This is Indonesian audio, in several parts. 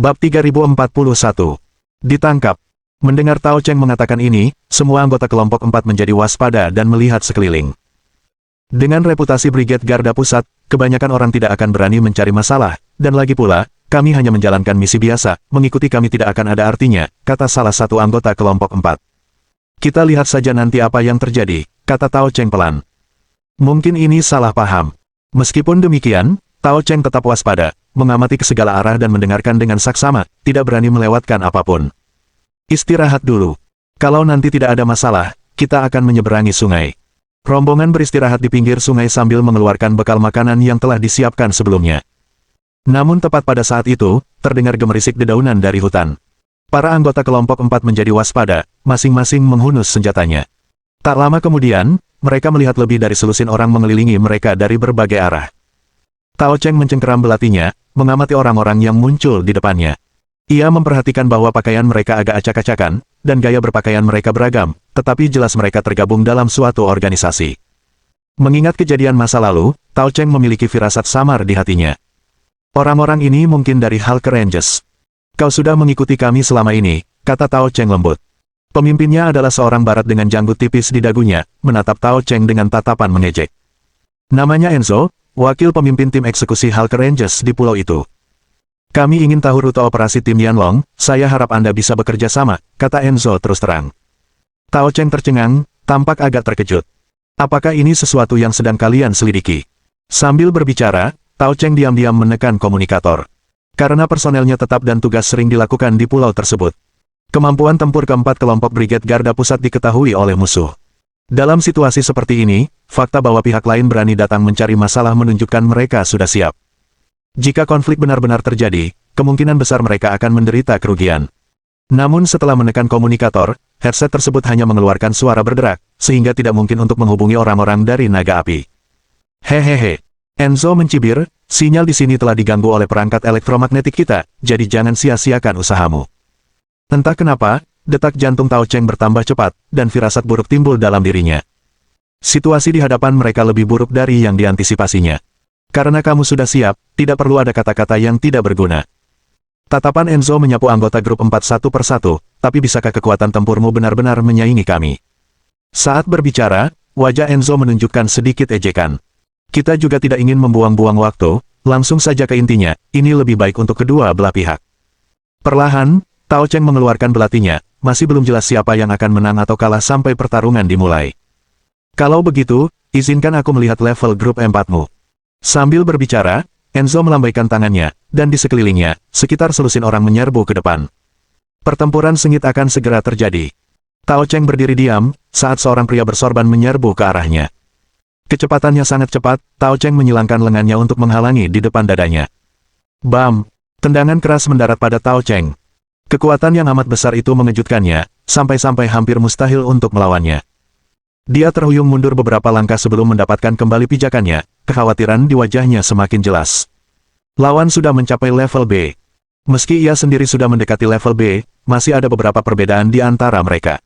Bab 3041. Ditangkap. Mendengar Tao Cheng mengatakan ini, semua anggota kelompok 4 menjadi waspada dan melihat sekeliling. Dengan reputasi Brigade Garda Pusat, kebanyakan orang tidak akan berani mencari masalah, dan lagi pula, kami hanya menjalankan misi biasa, mengikuti kami tidak akan ada artinya, kata salah satu anggota kelompok 4. Kita lihat saja nanti apa yang terjadi, kata Tao Cheng pelan. Mungkin ini salah paham. Meskipun demikian, Tao Cheng tetap waspada, mengamati ke segala arah dan mendengarkan dengan saksama, tidak berani melewatkan apapun. Istirahat dulu. Kalau nanti tidak ada masalah, kita akan menyeberangi sungai. Rombongan beristirahat di pinggir sungai sambil mengeluarkan bekal makanan yang telah disiapkan sebelumnya. Namun tepat pada saat itu, terdengar gemerisik dedaunan dari hutan. Para anggota kelompok 4 menjadi waspada, masing-masing menghunus senjatanya. Tak lama kemudian, mereka melihat lebih dari selusin orang mengelilingi mereka dari berbagai arah. Tao Cheng mencengkeram belatinya, mengamati orang-orang yang muncul di depannya. Ia memperhatikan bahwa pakaian mereka agak acak-acakan, dan gaya berpakaian mereka beragam, tetapi jelas mereka tergabung dalam suatu organisasi. Mengingat kejadian masa lalu, Tao Cheng memiliki firasat samar di hatinya. Orang-orang ini mungkin dari Hulk Rangers. Kau sudah mengikuti kami selama ini, kata Tao Cheng lembut. Pemimpinnya adalah seorang barat dengan janggut tipis di dagunya, menatap Tao Cheng dengan tatapan mengejek. Namanya Enzo, wakil pemimpin tim eksekusi Hulk Rangers di pulau itu. Kami ingin tahu rute operasi tim Yanlong, saya harap Anda bisa bekerja sama, kata Enzo terus terang. Tao Cheng tercengang, tampak agak terkejut. Apakah ini sesuatu yang sedang kalian selidiki? Sambil berbicara, Tao Cheng diam-diam menekan komunikator. Karena personelnya tetap dan tugas sering dilakukan di pulau tersebut. Kemampuan tempur keempat kelompok Brigade Garda Pusat diketahui oleh musuh. Dalam situasi seperti ini, fakta bahwa pihak lain berani datang mencari masalah menunjukkan mereka sudah siap. Jika konflik benar-benar terjadi, kemungkinan besar mereka akan menderita kerugian. Namun setelah menekan komunikator, headset tersebut hanya mengeluarkan suara berderak, sehingga tidak mungkin untuk menghubungi orang-orang dari naga api. Hehehe. Enzo mencibir, sinyal di sini telah diganggu oleh perangkat elektromagnetik kita, jadi jangan sia-siakan usahamu. Entah kenapa, detak jantung Tao Cheng bertambah cepat, dan firasat buruk timbul dalam dirinya. Situasi di hadapan mereka lebih buruk dari yang diantisipasinya. Karena kamu sudah siap, tidak perlu ada kata-kata yang tidak berguna. Tatapan Enzo menyapu anggota grup 4 satu persatu, tapi bisakah kekuatan tempurmu benar-benar menyaingi kami? Saat berbicara, wajah Enzo menunjukkan sedikit ejekan. Kita juga tidak ingin membuang-buang waktu, langsung saja ke intinya, ini lebih baik untuk kedua belah pihak. Perlahan, Tao Cheng mengeluarkan belatinya, masih belum jelas siapa yang akan menang atau kalah sampai pertarungan dimulai. Kalau begitu, izinkan aku melihat level grup 4-mu. Sambil berbicara, Enzo melambaikan tangannya, dan di sekelilingnya, sekitar selusin orang menyerbu ke depan. Pertempuran sengit akan segera terjadi. Tao Cheng berdiri diam, saat seorang pria bersorban menyerbu ke arahnya. Kecepatannya sangat cepat, Tao Cheng menyilangkan lengannya untuk menghalangi di depan dadanya. Bam! Tendangan keras mendarat pada Tao Cheng. Kekuatan yang amat besar itu mengejutkannya, sampai-sampai hampir mustahil untuk melawannya. Dia terhuyung mundur beberapa langkah sebelum mendapatkan kembali pijakannya, kekhawatiran di wajahnya semakin jelas. Lawan sudah mencapai level B. Meski ia sendiri sudah mendekati level B, masih ada beberapa perbedaan di antara mereka.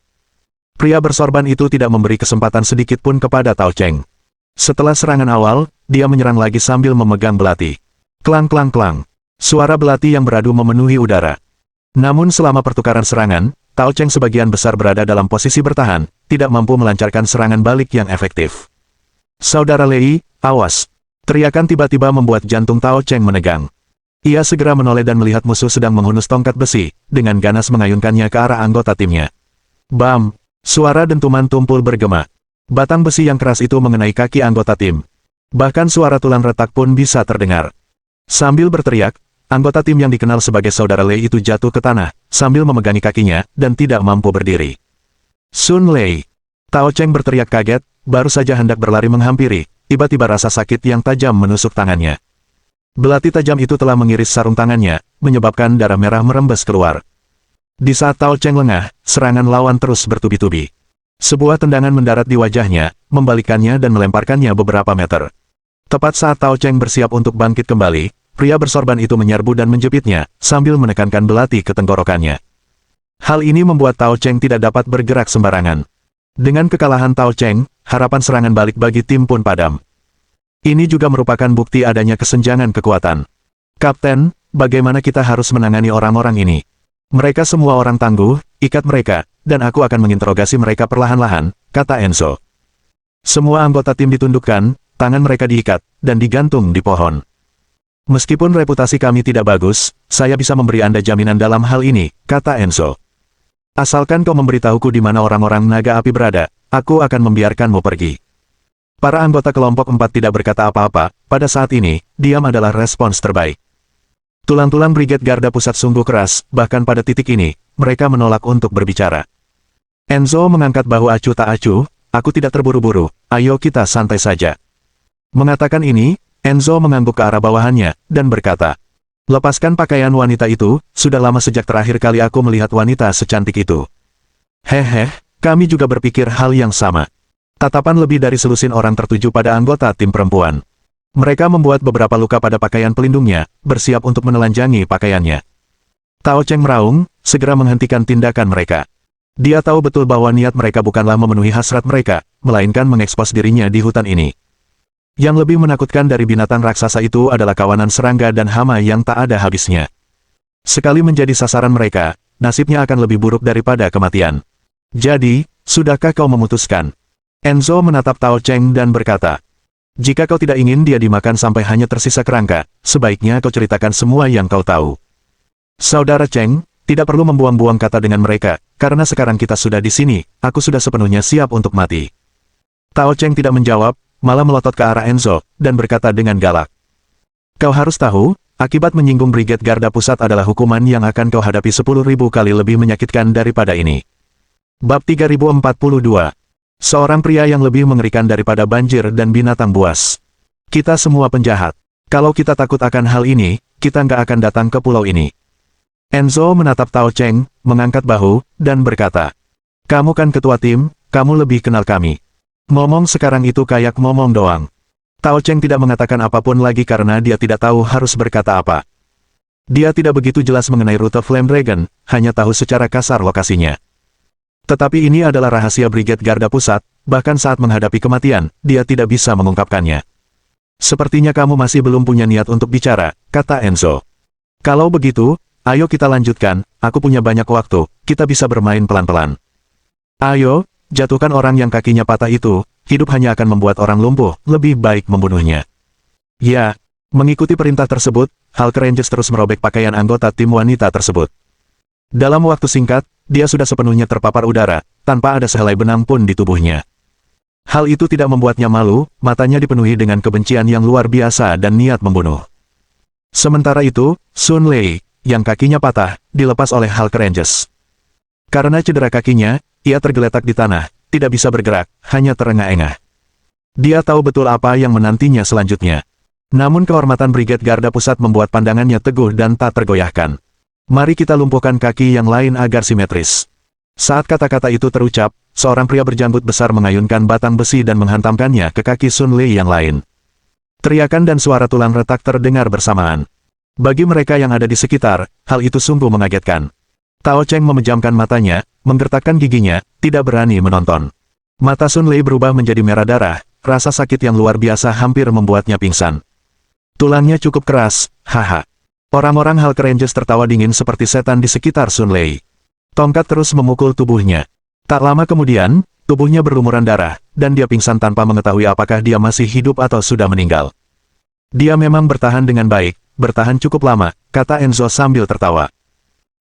Pria bersorban itu tidak memberi kesempatan sedikit pun kepada Tao Cheng. Setelah serangan awal, dia menyerang lagi sambil memegang belati. Klang-klang-klang. Suara belati yang beradu memenuhi udara. Namun selama pertukaran serangan, Tao Cheng sebagian besar berada dalam posisi bertahan, tidak mampu melancarkan serangan balik yang efektif. Saudara Lei, awas! Teriakan tiba-tiba membuat jantung Tao Cheng menegang. Ia segera menoleh dan melihat musuh sedang menghunus tongkat besi, dengan ganas mengayunkannya ke arah anggota timnya. Bam! Suara dentuman tumpul bergema. Batang besi yang keras itu mengenai kaki anggota tim. Bahkan suara tulang retak pun bisa terdengar. Sambil berteriak, anggota tim yang dikenal sebagai Saudara Lei itu jatuh ke tanah, sambil memegangi kakinya, dan tidak mampu berdiri. Sun Lei! Tao Cheng berteriak kaget, baru saja hendak berlari menghampiri, tiba-tiba rasa sakit yang tajam menusuk tangannya. Belati tajam itu telah mengiris sarung tangannya, menyebabkan darah merah merembes keluar. Di saat Tao Cheng lengah, serangan lawan terus bertubi-tubi. Sebuah tendangan mendarat di wajahnya, membalikannya dan melemparkannya beberapa meter. Tepat saat Tao Cheng bersiap untuk bangkit kembali, pria bersorban itu menyerbu dan menjepitnya, sambil menekankan belati ke tenggorokannya. Hal ini membuat Tao Cheng tidak dapat bergerak sembarangan. Dengan kekalahan Tao Cheng, harapan serangan balik bagi tim pun padam. Ini juga merupakan bukti adanya kesenjangan kekuatan. Kapten, bagaimana kita harus menangani orang-orang ini? Mereka semua orang tangguh, ikat mereka, dan aku akan menginterogasi mereka perlahan-lahan, kata Enzo. Semua anggota tim ditundukkan, tangan mereka diikat, dan digantung di pohon. Meskipun reputasi kami tidak bagus, saya bisa memberi Anda jaminan dalam hal ini, kata Enzo. Asalkan kau memberitahuku di mana orang-orang naga api berada, aku akan membiarkanmu pergi. Para anggota kelompok 4 tidak berkata apa-apa, pada saat ini, diam adalah respons terbaik. Tulang-tulang Brigade Garda Pusat sungguh keras, bahkan pada titik ini, mereka menolak untuk berbicara. Enzo mengangkat bahu acuh tak acuh, aku tidak terburu-buru, ayo kita santai saja. Mengatakan ini, Enzo mengangguk ke arah bawahannya, dan berkata, lepaskan pakaian wanita itu, sudah lama sejak terakhir kali aku melihat wanita secantik itu. Hehe, kami juga berpikir hal yang sama. Tatapan lebih dari selusin orang tertuju pada anggota tim perempuan. Mereka membuat beberapa luka pada pakaian pelindungnya, bersiap untuk menelanjangi pakaiannya. Tao Cheng meraung, segera menghentikan tindakan mereka. Dia tahu betul bahwa niat mereka bukanlah memenuhi hasrat mereka, melainkan mengekspos dirinya di hutan ini. Yang lebih menakutkan dari binatang raksasa itu adalah kawanan serangga dan hama yang tak ada habisnya. Sekali menjadi sasaran mereka, nasibnya akan lebih buruk daripada kematian. Jadi, sudahkah kau memutuskan? Enzo menatap Tao Cheng dan berkata, jika kau tidak ingin dia dimakan sampai hanya tersisa kerangka, sebaiknya kau ceritakan semua yang kau tahu. Saudara Cheng, tidak perlu membuang-buang kata dengan mereka, karena sekarang kita sudah di sini, aku sudah sepenuhnya siap untuk mati. Tao Cheng tidak menjawab, malah melotot ke arah Enzo, dan berkata dengan galak. Kau harus tahu, akibat menyinggung Brigade Garda Pusat adalah hukuman yang akan kau hadapi 10.000 kali lebih menyakitkan daripada ini. Bab 3042. Seorang pria yang lebih mengerikan daripada banjir dan binatang buas. Kita semua penjahat. Kalau kita takut akan hal ini, kita nggak akan datang ke pulau ini. Enzo menatap Tao Cheng, mengangkat bahu, dan berkata, kamu kan ketua tim, kamu lebih kenal kami. Ngomong sekarang itu kayak ngomong doang. Tao Cheng tidak mengatakan apapun lagi karena dia tidak tahu harus berkata apa. Dia tidak begitu jelas mengenai rute Flame Dragon, hanya tahu secara kasar lokasinya. Tetapi ini adalah rahasia Brigade Garda Pusat, bahkan saat menghadapi kematian, dia tidak bisa mengungkapkannya. Sepertinya kamu masih belum punya niat untuk bicara, kata Enzo. Kalau begitu, ayo kita lanjutkan, aku punya banyak waktu, kita bisa bermain pelan-pelan. Ayo, jatuhkan orang yang kakinya patah itu, hidup hanya akan membuat orang lumpuh, lebih baik membunuhnya. Ya, mengikuti perintah tersebut, Hulk Rangers terus merobek pakaian anggota tim wanita tersebut. Dalam waktu singkat, dia sudah sepenuhnya terpapar udara, tanpa ada sehelai benang pun di tubuhnya. Hal itu tidak membuatnya malu, matanya dipenuhi dengan kebencian yang luar biasa dan niat membunuh. Sementara itu, Sun Lei, yang kakinya patah, dilepas oleh Hulk Rangers. Karena cedera kakinya, ia tergeletak di tanah, tidak bisa bergerak, hanya terengah-engah. Dia tahu betul apa yang menantinya selanjutnya. Namun kehormatan Brigade Garda Pusat membuat pandangannya teguh dan tak tergoyahkan. Mari kita lumpuhkan kaki yang lain agar simetris. Saat kata-kata itu terucap, seorang pria berjanggut besar mengayunkan batang besi dan menghantamkannya ke kaki Sun Lei yang lain. Teriakan dan suara tulang retak terdengar bersamaan. Bagi mereka yang ada di sekitar, hal itu sungguh mengagetkan. Tao Cheng memejamkan matanya, menggertakkan giginya, tidak berani menonton. Mata Sun Lei berubah menjadi merah darah, rasa sakit yang luar biasa hampir membuatnya pingsan. Tulangnya cukup keras, haha. Orang-orang Hulk Rangers tertawa dingin seperti setan di sekitar Sun Lei. Tongkat terus memukul tubuhnya. Tak lama kemudian, tubuhnya berlumuran darah, dan dia pingsan tanpa mengetahui apakah dia masih hidup atau sudah meninggal. Dia memang bertahan dengan baik, bertahan cukup lama, kata Enzo sambil tertawa.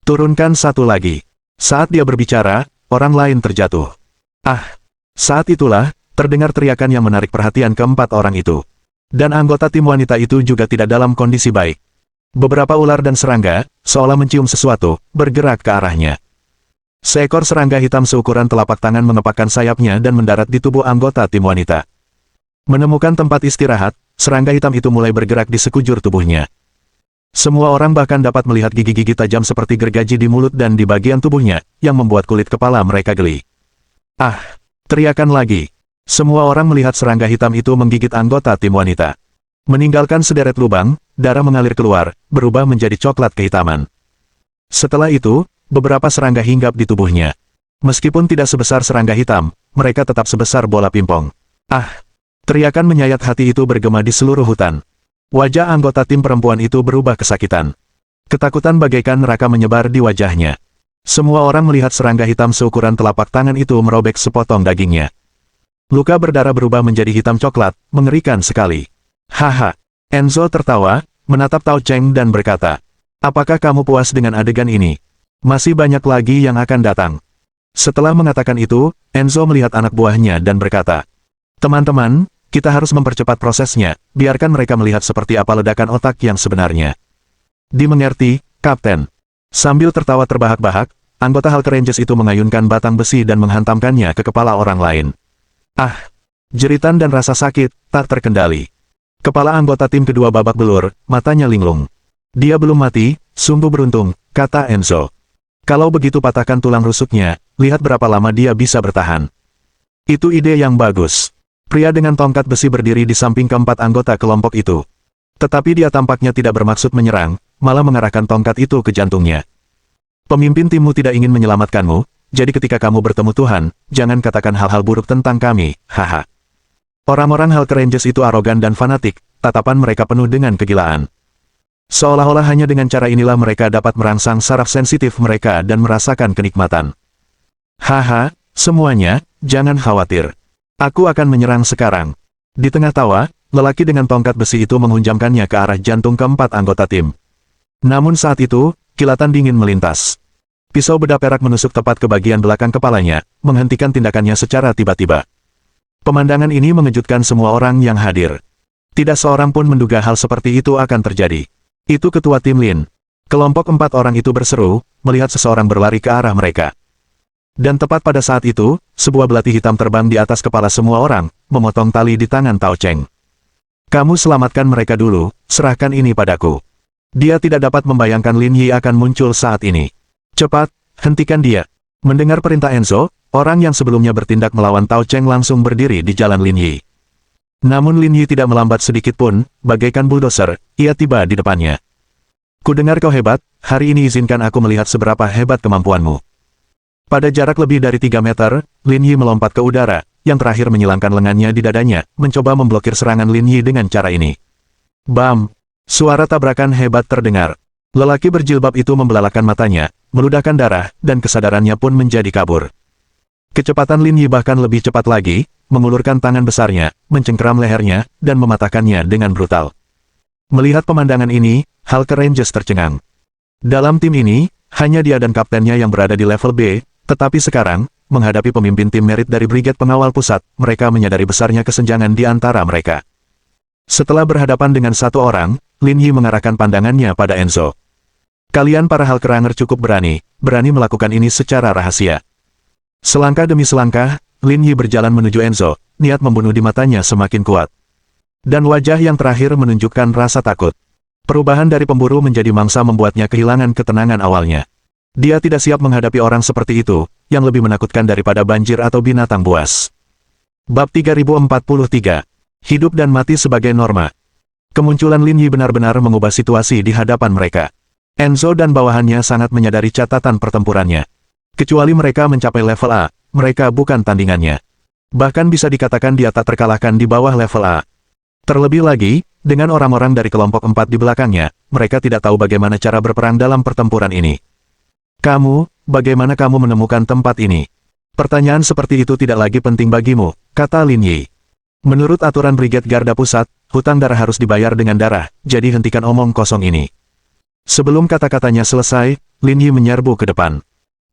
Turunkan satu lagi. Saat dia berbicara, orang lain terjatuh. Ah! Saat itulah, terdengar teriakan yang menarik perhatian keempat orang itu. Dan anggota tim wanita itu juga tidak dalam kondisi baik. Beberapa ular dan serangga, seolah mencium sesuatu, bergerak ke arahnya. Seekor serangga hitam seukuran telapak tangan mengepakkan sayapnya dan mendarat di tubuh anggota tim wanita. Menemukan tempat istirahat, serangga hitam itu mulai bergerak di sekujur tubuhnya. Semua orang bahkan dapat melihat gigi-gigi tajam seperti gergaji di mulut dan di bagian tubuhnya, yang membuat kulit kepala mereka geli. Ah! Teriakan lagi. Semua orang melihat serangga hitam itu menggigit anggota tim wanita. Meninggalkan sederet lubang, darah mengalir keluar, berubah menjadi coklat kehitaman. Setelah itu, beberapa serangga hinggap di tubuhnya. Meskipun tidak sebesar serangga hitam, mereka tetap sebesar bola pimpong. Ah! Teriakan menyayat hati itu bergema di seluruh hutan. Wajah anggota tim perempuan itu berubah kesakitan. Ketakutan bagaikan neraka menyebar di wajahnya. Semua orang melihat serangga hitam seukuran telapak tangan itu merobek sepotong dagingnya. Luka berdarah berubah menjadi hitam coklat, mengerikan sekali. Haha. Enzo tertawa, menatap Tao Cheng dan berkata, apakah kamu puas dengan adegan ini? Masih banyak lagi yang akan datang. Setelah mengatakan itu, Enzo melihat anak buahnya dan berkata, teman-teman, kita harus mempercepat prosesnya, biarkan mereka melihat seperti apa ledakan otak yang sebenarnya. Dimengerti, Kapten. Sambil tertawa terbahak-bahak, anggota Hulk Rangers itu mengayunkan batang besi dan menghantamkannya ke kepala orang lain. Ah! Jeritan dan rasa sakit, tak terkendali. Kepala anggota tim kedua babak belur, matanya linglung. Dia belum mati, sungguh beruntung, kata Enzo. Kalau begitu patahkan tulang rusuknya, lihat berapa lama dia bisa bertahan. Itu ide yang bagus. Pria dengan tongkat besi berdiri di samping keempat anggota kelompok itu. Tetapi dia tampaknya tidak bermaksud menyerang, malah mengarahkan tongkat itu ke jantungnya. Pemimpin timmu tidak ingin menyelamatkanmu, jadi ketika kamu bertemu Tuhan, jangan katakan hal-hal buruk tentang kami, haha. Orang-orang Hulk Rangers itu arogan dan fanatik, tatapan mereka penuh dengan kegilaan. Seolah-olah hanya dengan cara inilah mereka dapat merangsang saraf sensitif mereka dan merasakan kenikmatan. Haha, semuanya, jangan khawatir. Aku akan menyerang sekarang. Di tengah tawa, lelaki dengan tongkat besi itu menghunjamkannya ke arah jantung keempat anggota tim. Namun saat itu, kilatan dingin melintas. Pisau bedah perak menusuk tepat ke bagian belakang kepalanya, menghentikan tindakannya secara tiba-tiba. Pemandangan ini mengejutkan semua orang yang hadir. Tidak seorang pun menduga hal seperti itu akan terjadi. Itu ketua tim Lin. Kelompok 4 orang itu berseru, melihat seseorang berlari ke arah mereka. Dan tepat pada saat itu, sebuah belati hitam terbang di atas kepala semua orang, memotong tali di tangan Tao Cheng. Kamu selamatkan mereka dulu, serahkan ini padaku. Dia tidak dapat membayangkan Lin Yi akan muncul saat ini. Cepat, hentikan dia. Mendengar perintah Enzo, orang yang sebelumnya bertindak melawan Tao Cheng langsung berdiri di jalan Lin Yi. Namun Lin Yi tidak melambat sedikit pun, bagaikan bulldozer, ia tiba di depannya. Kudengar kau hebat, hari ini izinkan aku melihat seberapa hebat kemampuanmu. Pada jarak lebih dari 3 meter, Lin Yi melompat ke udara, yang terakhir menyilangkan lengannya di dadanya, mencoba memblokir serangan Lin Yi dengan cara ini. Bam! Suara tabrakan hebat terdengar. Lelaki berjilbab itu membelalakan matanya, meludahkan darah, dan kesadarannya pun menjadi kabur. Kecepatan Lin Yi bahkan lebih cepat lagi, mengulurkan tangan besarnya, mencengkeram lehernya, dan mematahkannya dengan brutal. Melihat pemandangan ini, Hulk Rangers tercengang. Dalam tim ini, hanya dia dan kaptennya yang berada di level B, tetapi sekarang, menghadapi pemimpin tim merit dari Brigade Pengawal Pusat, mereka menyadari besarnya kesenjangan di antara mereka. Setelah berhadapan dengan satu orang, Lin Yi mengarahkan pandangannya pada Enzo. Kalian para Hulk Ranger cukup berani melakukan ini secara rahasia. Selangkah demi selangkah, Lin Yi berjalan menuju Enzo, niat membunuh di matanya semakin kuat. Dan wajah yang terakhir menunjukkan rasa takut. Perubahan dari pemburu menjadi mangsa membuatnya kehilangan ketenangan awalnya. Dia tidak siap menghadapi orang seperti itu, yang lebih menakutkan daripada banjir atau binatang buas. Bab 3043. Hidup dan mati sebagai norma. Kemunculan Lin Yi benar-benar mengubah situasi di hadapan mereka. Enzo dan bawahannya sangat menyadari catatan pertempurannya. Kecuali mereka mencapai level A, mereka bukan tandingannya. Bahkan bisa dikatakan dia tak terkalahkan di bawah level A. Terlebih lagi, dengan orang-orang dari kelompok 4 di belakangnya, mereka tidak tahu bagaimana cara berperang dalam pertempuran ini. Kamu, bagaimana kamu menemukan tempat ini? Pertanyaan seperti itu tidak lagi penting bagimu, kata Lin Yi. Menurut aturan Brigade Garda Pusat, hutang darah harus dibayar dengan darah, jadi hentikan omong kosong ini. Sebelum kata-katanya selesai, Lin Yi menyerbu ke depan.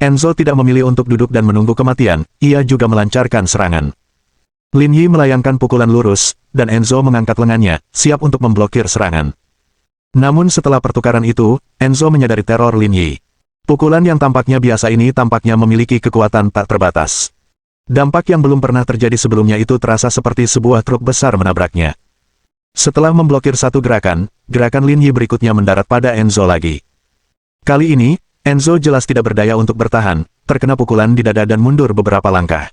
Enzo tidak memilih untuk duduk dan menunggu kematian, ia juga melancarkan serangan. Lin Yi melayangkan pukulan lurus, dan Enzo mengangkat lengannya, siap untuk memblokir serangan. Namun setelah pertukaran itu, Enzo menyadari teror Lin Yi. Pukulan yang tampaknya biasa ini tampaknya memiliki kekuatan tak terbatas. Dampak yang belum pernah terjadi sebelumnya itu terasa seperti sebuah truk besar menabraknya. Setelah memblokir satu gerakan Lin Yi berikutnya mendarat pada Enzo lagi. Kali ini, Enzo jelas tidak berdaya untuk bertahan, terkena pukulan di dada dan mundur beberapa langkah.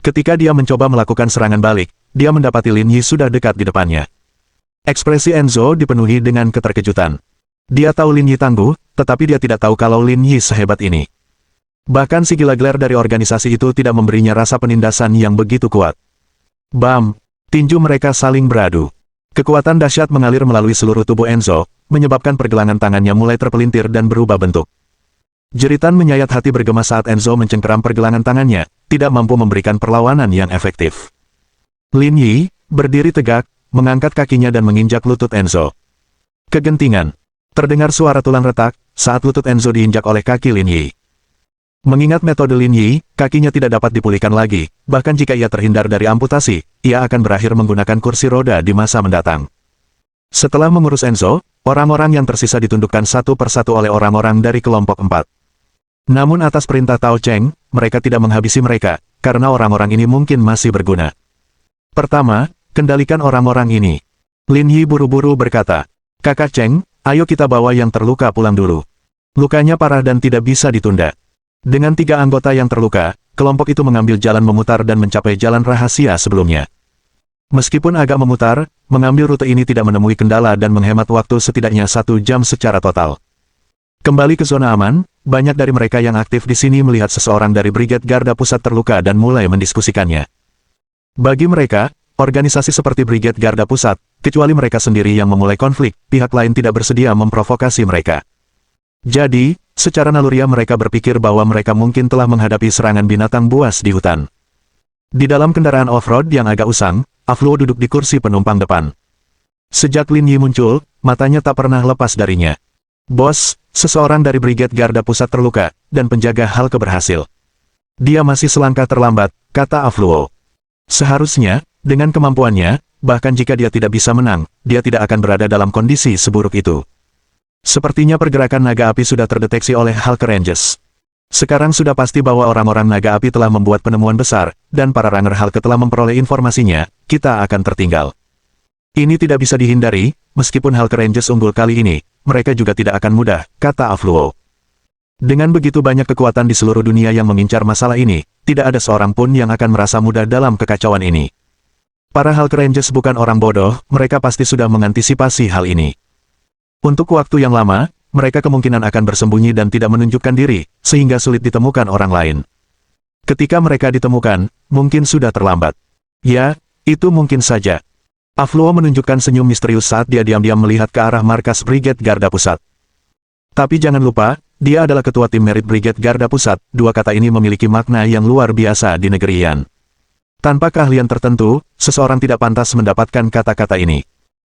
Ketika dia mencoba melakukan serangan balik, dia mendapati Lin Yi sudah dekat di depannya. Ekspresi Enzo dipenuhi dengan keterkejutan. Dia tahu Lin Yi tangguh, tetapi dia tidak tahu kalau Lin Yi sehebat ini. Bahkan si gila gelar dari organisasi itu tidak memberinya rasa penindasan yang begitu kuat. Bam! Tinju mereka saling beradu. Kekuatan dahsyat mengalir melalui seluruh tubuh Enzo, menyebabkan pergelangan tangannya mulai terpelintir dan berubah bentuk. Jeritan menyayat hati bergema saat Enzo mencengkeram pergelangan tangannya, tidak mampu memberikan perlawanan yang efektif. Lin Yi berdiri tegak, mengangkat kakinya dan menginjak lutut Enzo. Kegentingan. Terdengar suara tulang retak, saat lutut Enzo diinjak oleh kaki Lin Yi. Mengingat metode Lin Yi, kakinya tidak dapat dipulihkan lagi, bahkan jika ia terhindar dari amputasi, ia akan berakhir menggunakan kursi roda di masa mendatang. Setelah mengurus Enzo, orang-orang yang tersisa ditundukkan satu persatu oleh orang-orang dari kelompok 4. Namun atas perintah Tao Cheng, mereka tidak menghabisi mereka, karena orang-orang ini mungkin masih berguna. Pertama, kendalikan orang-orang ini. Lin Yi buru-buru berkata, "Kakak Cheng, ayo kita bawa yang terluka pulang dulu. Lukanya parah dan tidak bisa ditunda." Dengan 3 anggota yang terluka, kelompok itu mengambil jalan memutar dan mencapai jalan rahasia sebelumnya. Meskipun agak memutar, mengambil rute ini tidak menemui kendala dan menghemat waktu setidaknya 1 jam secara total. Kembali ke zona aman, banyak dari mereka yang aktif di sini melihat seseorang dari Brigade Garda Pusat terluka dan mulai mendiskusikannya. Bagi mereka, organisasi seperti Brigade Garda Pusat, kecuali mereka sendiri yang memulai konflik, pihak lain tidak bersedia memprovokasi mereka. Jadi, secara naluriah mereka berpikir bahwa mereka mungkin telah menghadapi serangan binatang buas di hutan. Di dalam kendaraan off-road yang agak usang, Afluo duduk di kursi penumpang depan. Sejak Lin Yi muncul, matanya tak pernah lepas darinya. "Bos, seseorang dari Brigade Garda Pusat terluka, dan penjaga Hulk berhasil. Dia masih selangkah terlambat," kata Afluo. "Seharusnya, dengan kemampuannya, bahkan jika dia tidak bisa menang, dia tidak akan berada dalam kondisi seburuk itu." Sepertinya pergerakan naga api sudah terdeteksi oleh Hulk Rangers. Sekarang sudah pasti bahwa orang-orang naga api telah membuat penemuan besar, dan para Ranger Hulk telah memperoleh informasinya, kita akan tertinggal. Ini tidak bisa dihindari, meskipun Hulk Rangers unggul kali ini, mereka juga tidak akan mudah, kata Afluo. Dengan begitu banyak kekuatan di seluruh dunia yang mengincar masalah ini, tidak ada seorang pun yang akan merasa mudah dalam kekacauan ini. Para Hulk Rangers bukan orang bodoh, mereka pasti sudah mengantisipasi hal ini. Untuk waktu yang lama, mereka kemungkinan akan bersembunyi dan tidak menunjukkan diri, sehingga sulit ditemukan orang lain. Ketika mereka ditemukan, mungkin sudah terlambat. Ya, itu mungkin saja. Afluo menunjukkan senyum misterius saat dia diam-diam melihat ke arah markas Brigade Garda Pusat. Tapi jangan lupa, dia adalah ketua tim Merit Brigade Garda Pusat, 2 kata ini memiliki makna yang luar biasa di negeri Yan. Tanpa keahlian tertentu, seseorang tidak pantas mendapatkan kata-kata ini.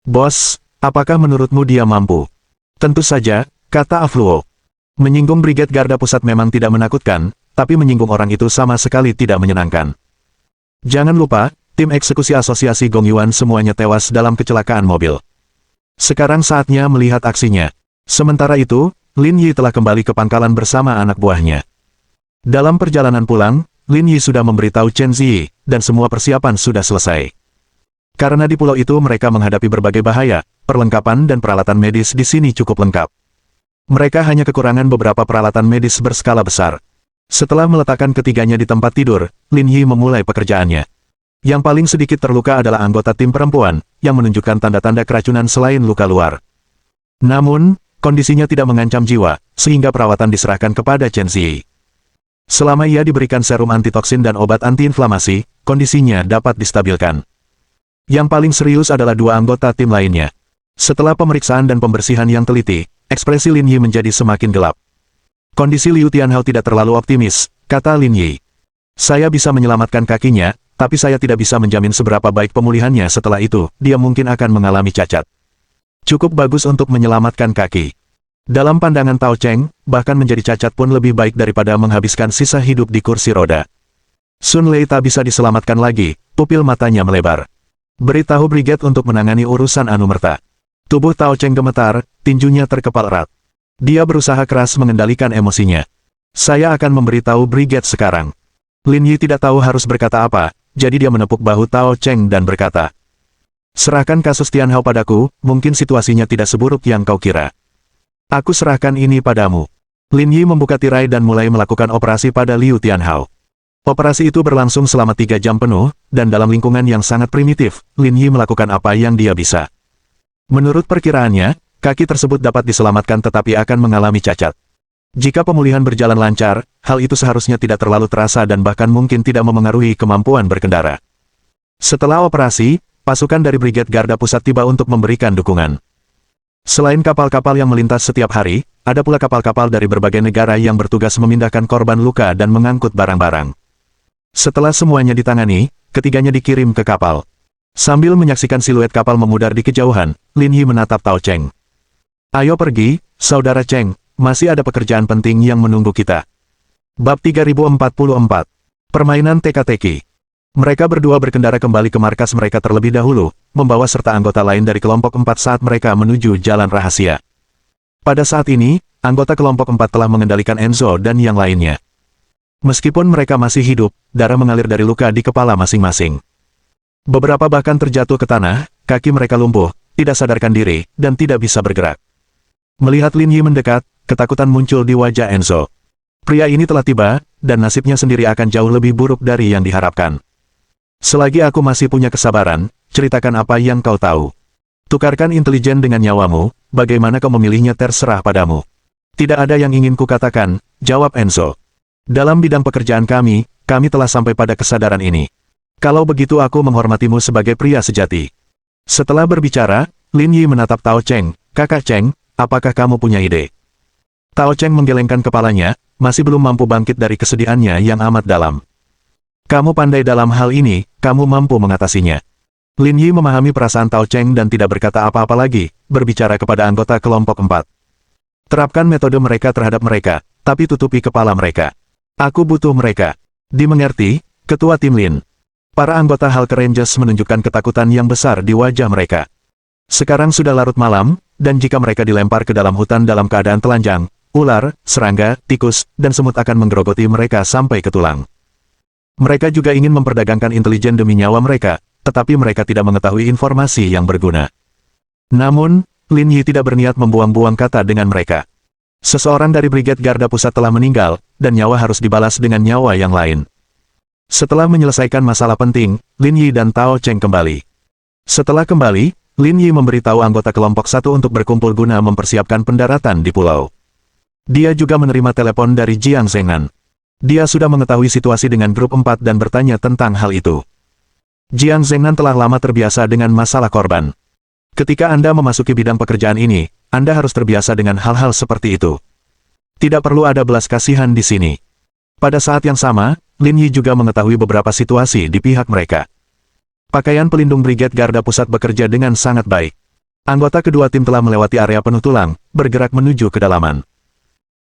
"Bos, apakah menurutmu dia mampu?" "Tentu saja," kata Afluo. Menyinggung Brigade Garda Pusat memang tidak menakutkan, tapi menyinggung orang itu sama sekali tidak menyenangkan. Jangan lupa, tim eksekusi asosiasi Gong Yuan semuanya tewas dalam kecelakaan mobil. Sekarang saatnya melihat aksinya. Sementara itu, Lin Yi telah kembali ke pangkalan bersama anak buahnya. Dalam perjalanan pulang, Lin Yi sudah memberitahu Chen Ziyi, dan semua persiapan sudah selesai. Karena di pulau itu mereka menghadapi berbagai bahaya, perlengkapan dan peralatan medis di sini cukup lengkap. Mereka hanya kekurangan beberapa peralatan medis berskala besar. Setelah meletakkan ketiganya di tempat tidur, Lin Yi memulai pekerjaannya. Yang paling sedikit terluka adalah anggota tim perempuan, yang menunjukkan tanda-tanda keracunan selain luka luar. Namun, kondisinya tidak mengancam jiwa, sehingga perawatan diserahkan kepada Chen Ziyi. Selama ia diberikan serum antitoksin dan obat antiinflamasi, kondisinya dapat distabilkan. Yang paling serius adalah 2 anggota tim lainnya. Setelah pemeriksaan dan pembersihan yang teliti, ekspresi Lin Yi menjadi semakin gelap. "Kondisi Liu Tianhao tidak terlalu optimis," kata Lin Yi. "Saya bisa menyelamatkan kakinya, tapi saya tidak bisa menjamin seberapa baik pemulihannya setelah itu, dia mungkin akan mengalami cacat. Cukup bagus untuk menyelamatkan kaki. Dalam pandangan Tao Cheng, bahkan menjadi cacat pun lebih baik daripada menghabiskan sisa hidup di kursi roda." Sun Lei tak bisa diselamatkan lagi, pupil matanya melebar. "Beritahu Brigade untuk menangani urusan Anumerta." Tubuh Tao Cheng gemetar, tinjunya terkepal erat. Dia berusaha keras mengendalikan emosinya. "Saya akan memberitahu Brigade sekarang." Lin Yi tidak tahu harus berkata apa, jadi dia menepuk bahu Tao Cheng dan berkata, "Serahkan kasus Tianhao padaku, mungkin situasinya tidak seburuk yang kau kira. Aku serahkan ini padamu." Lin Yi membuka tirai dan mulai melakukan operasi pada Liu Tianhao. Operasi itu berlangsung selama 3 jam penuh, dan dalam lingkungan yang sangat primitif, Lin Yi melakukan apa yang dia bisa. Menurut perkiraannya, kaki tersebut dapat diselamatkan tetapi akan mengalami cacat. Jika pemulihan berjalan lancar, hal itu seharusnya tidak terlalu terasa dan bahkan mungkin tidak memengaruhi kemampuan berkendara. Setelah operasi, pasukan dari Brigade Garda Pusat tiba untuk memberikan dukungan. Selain kapal-kapal yang melintas setiap hari, ada pula kapal-kapal dari berbagai negara yang bertugas memindahkan korban luka dan mengangkut barang-barang. Setelah semuanya ditangani, ketiganya dikirim ke kapal. Sambil menyaksikan siluet kapal memudar di kejauhan, Lin Yi menatap Tao Cheng. "Ayo pergi, Saudara Cheng, masih ada pekerjaan penting yang menunggu kita." Bab 3044. Permainan teka-teki. Mereka berdua berkendara kembali ke markas mereka terlebih dahulu, membawa serta anggota lain dari kelompok 4 saat mereka menuju jalan rahasia. Pada saat ini, anggota kelompok 4 telah mengendalikan Enzo dan yang lainnya. Meskipun mereka masih hidup, darah mengalir dari luka di kepala masing-masing. Beberapa bahkan terjatuh ke tanah, kaki mereka lumpuh, tidak sadarkan diri, dan tidak bisa bergerak. Melihat Lin Yi mendekat, ketakutan muncul di wajah Enzo. Pria ini telah tiba, dan nasibnya sendiri akan jauh lebih buruk dari yang diharapkan. "Selagi aku masih punya kesabaran, ceritakan apa yang kau tahu. Tukarkan intelijen dengan nyawamu, bagaimana kau memilihnya terserah padamu." "Tidak ada yang ingin kukatakan," jawab Enzo. "Dalam bidang pekerjaan kami telah sampai pada kesadaran ini. Kalau begitu aku menghormatimu sebagai pria sejati." Setelah berbicara, Lin Yi menatap Tao Cheng. "Kakak Cheng, apakah kamu punya ide?" Tao Cheng menggelengkan kepalanya, masih belum mampu bangkit dari kesedihannya yang amat dalam. "Kamu pandai dalam hal ini, kamu mampu mengatasinya." Lin Yi memahami perasaan Tao Cheng dan tidak berkata apa-apa lagi, berbicara kepada anggota kelompok 4. "Terapkan metode mereka terhadap mereka, tapi tutupi kepala mereka. Aku butuh mereka." "Dimengerti, Ketua Tim Lin." Para anggota Hulk Rangers menunjukkan ketakutan yang besar di wajah mereka. Sekarang sudah larut malam, dan jika mereka dilempar ke dalam hutan dalam keadaan telanjang, ular, serangga, tikus, dan semut akan menggerogoti mereka sampai ke tulang. Mereka juga ingin memperdagangkan intelijen demi nyawa mereka, tetapi mereka tidak mengetahui informasi yang berguna. Namun, Lin Yi tidak berniat membuang-buang kata dengan mereka. Seseorang dari Brigade Garda Pusat telah meninggal, dan nyawa harus dibalas dengan nyawa yang lain. Setelah menyelesaikan masalah penting, Lin Yi dan Tao Cheng kembali. Setelah kembali, Lin Yi memberitahu anggota kelompok 1 untuk berkumpul guna mempersiapkan pendaratan di pulau. Dia juga menerima telepon dari Jiang Zhengnan. Dia sudah mengetahui situasi dengan grup 4 dan bertanya tentang hal itu. Jiang Zhengnan telah lama terbiasa dengan masalah korban. Ketika Anda memasuki bidang pekerjaan ini, Anda harus terbiasa dengan hal-hal seperti itu. Tidak perlu ada belas kasihan di sini. Pada saat yang sama, Lin Yi juga mengetahui beberapa situasi di pihak mereka. Pakaian pelindung Brigade Garda Pusat bekerja dengan sangat baik. Anggota kedua tim telah melewati area penuh tulang, bergerak menuju kedalaman.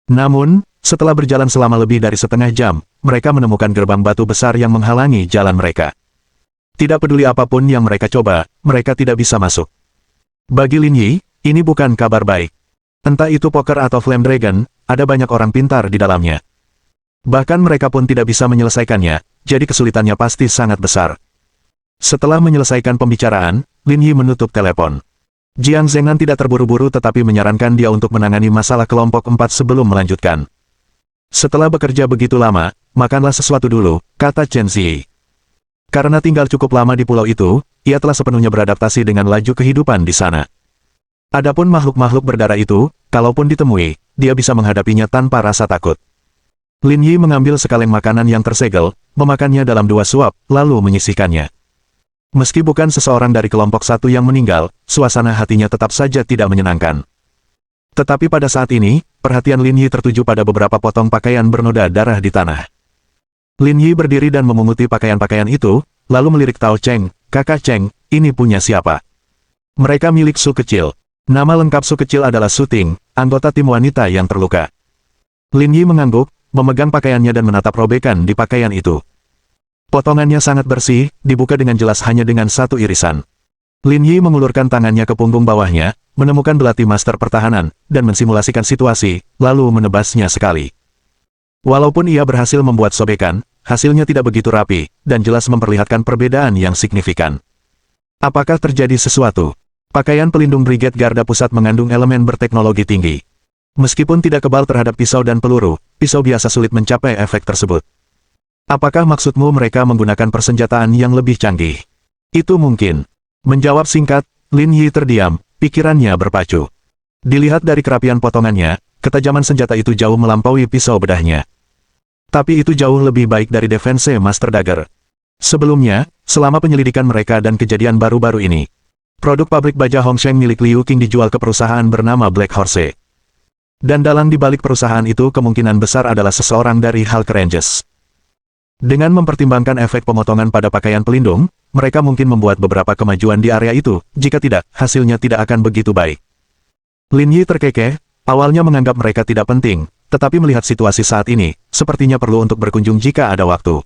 Namun, setelah berjalan selama lebih dari setengah jam, mereka menemukan gerbang batu besar yang menghalangi jalan mereka. Tidak peduli apapun yang mereka coba, mereka tidak bisa masuk. Bagi Lin Yi, ini bukan kabar baik. Entah itu Poker atau Flame Dragon, ada banyak orang pintar di dalamnya. Bahkan mereka pun tidak bisa menyelesaikannya, jadi kesulitannya pasti sangat besar. Setelah menyelesaikan pembicaraan, Lin Yi menutup telepon. Jiang Zhengnan tidak terburu-buru tetapi menyarankan dia untuk menangani masalah kelompok 4 sebelum melanjutkan. "Setelah bekerja begitu lama, makanlah sesuatu dulu," kata Chen Ziyi. Karena tinggal cukup lama di pulau itu, ia telah sepenuhnya beradaptasi dengan laju kehidupan di sana. Adapun makhluk-makhluk berdarah itu, kalaupun ditemui, dia bisa menghadapinya tanpa rasa takut. Lin Yi mengambil sekaleng makanan yang tersegel, memakannya dalam 2 suap, lalu menyisihkannya. Meski bukan seseorang dari kelompok 1 yang meninggal, suasana hatinya tetap saja tidak menyenangkan. Tetapi pada saat ini, perhatian Lin Yi tertuju pada beberapa potong pakaian bernoda darah di tanah. Lin Yi berdiri dan memunguti pakaian-pakaian itu, lalu melirik Tao Cheng. "Kakak Cheng, ini punya siapa?" "Mereka milik Su Kecil." Nama lengkap Su Kecil adalah Su Ting, anggota tim wanita yang terluka. Lin Yi mengangguk, memegang pakaiannya dan menatap robekan di pakaian itu. Potongannya sangat bersih, dibuka dengan jelas hanya dengan 1 irisan. Lin Yi mengulurkan tangannya ke punggung bawahnya, menemukan belati master pertahanan, dan mensimulasikan situasi, lalu menebasnya sekali. Walaupun ia berhasil membuat sobekan, hasilnya tidak begitu rapi, dan jelas memperlihatkan perbedaan yang signifikan. Apakah terjadi sesuatu? Pakaian pelindung Brigade Garda Pusat mengandung elemen berteknologi tinggi. Meskipun tidak kebal terhadap pisau dan peluru, pisau biasa sulit mencapai efek tersebut. Apakah maksudmu mereka menggunakan persenjataan yang lebih canggih? Itu mungkin. Menjawab singkat, Lin Yi terdiam, pikirannya berpacu. Dilihat dari kerapian potongannya, ketajaman senjata itu jauh melampaui pisau bedahnya. Tapi itu jauh lebih baik dari Defense Master Dagger. Sebelumnya, selama penyelidikan mereka dan kejadian baru-baru ini, produk pabrik baja Hongsheng milik Liu Qing dijual ke perusahaan bernama Black Horse. Dan dalang di balik perusahaan itu kemungkinan besar adalah seseorang dari Hulk Rangers. Dengan mempertimbangkan efek pemotongan pada pakaian pelindung, mereka mungkin membuat beberapa kemajuan di area itu, jika tidak, hasilnya tidak akan begitu baik. Lin Yi terkekeh, awalnya menganggap mereka tidak penting, tetapi melihat situasi saat ini, sepertinya perlu untuk berkunjung jika ada waktu.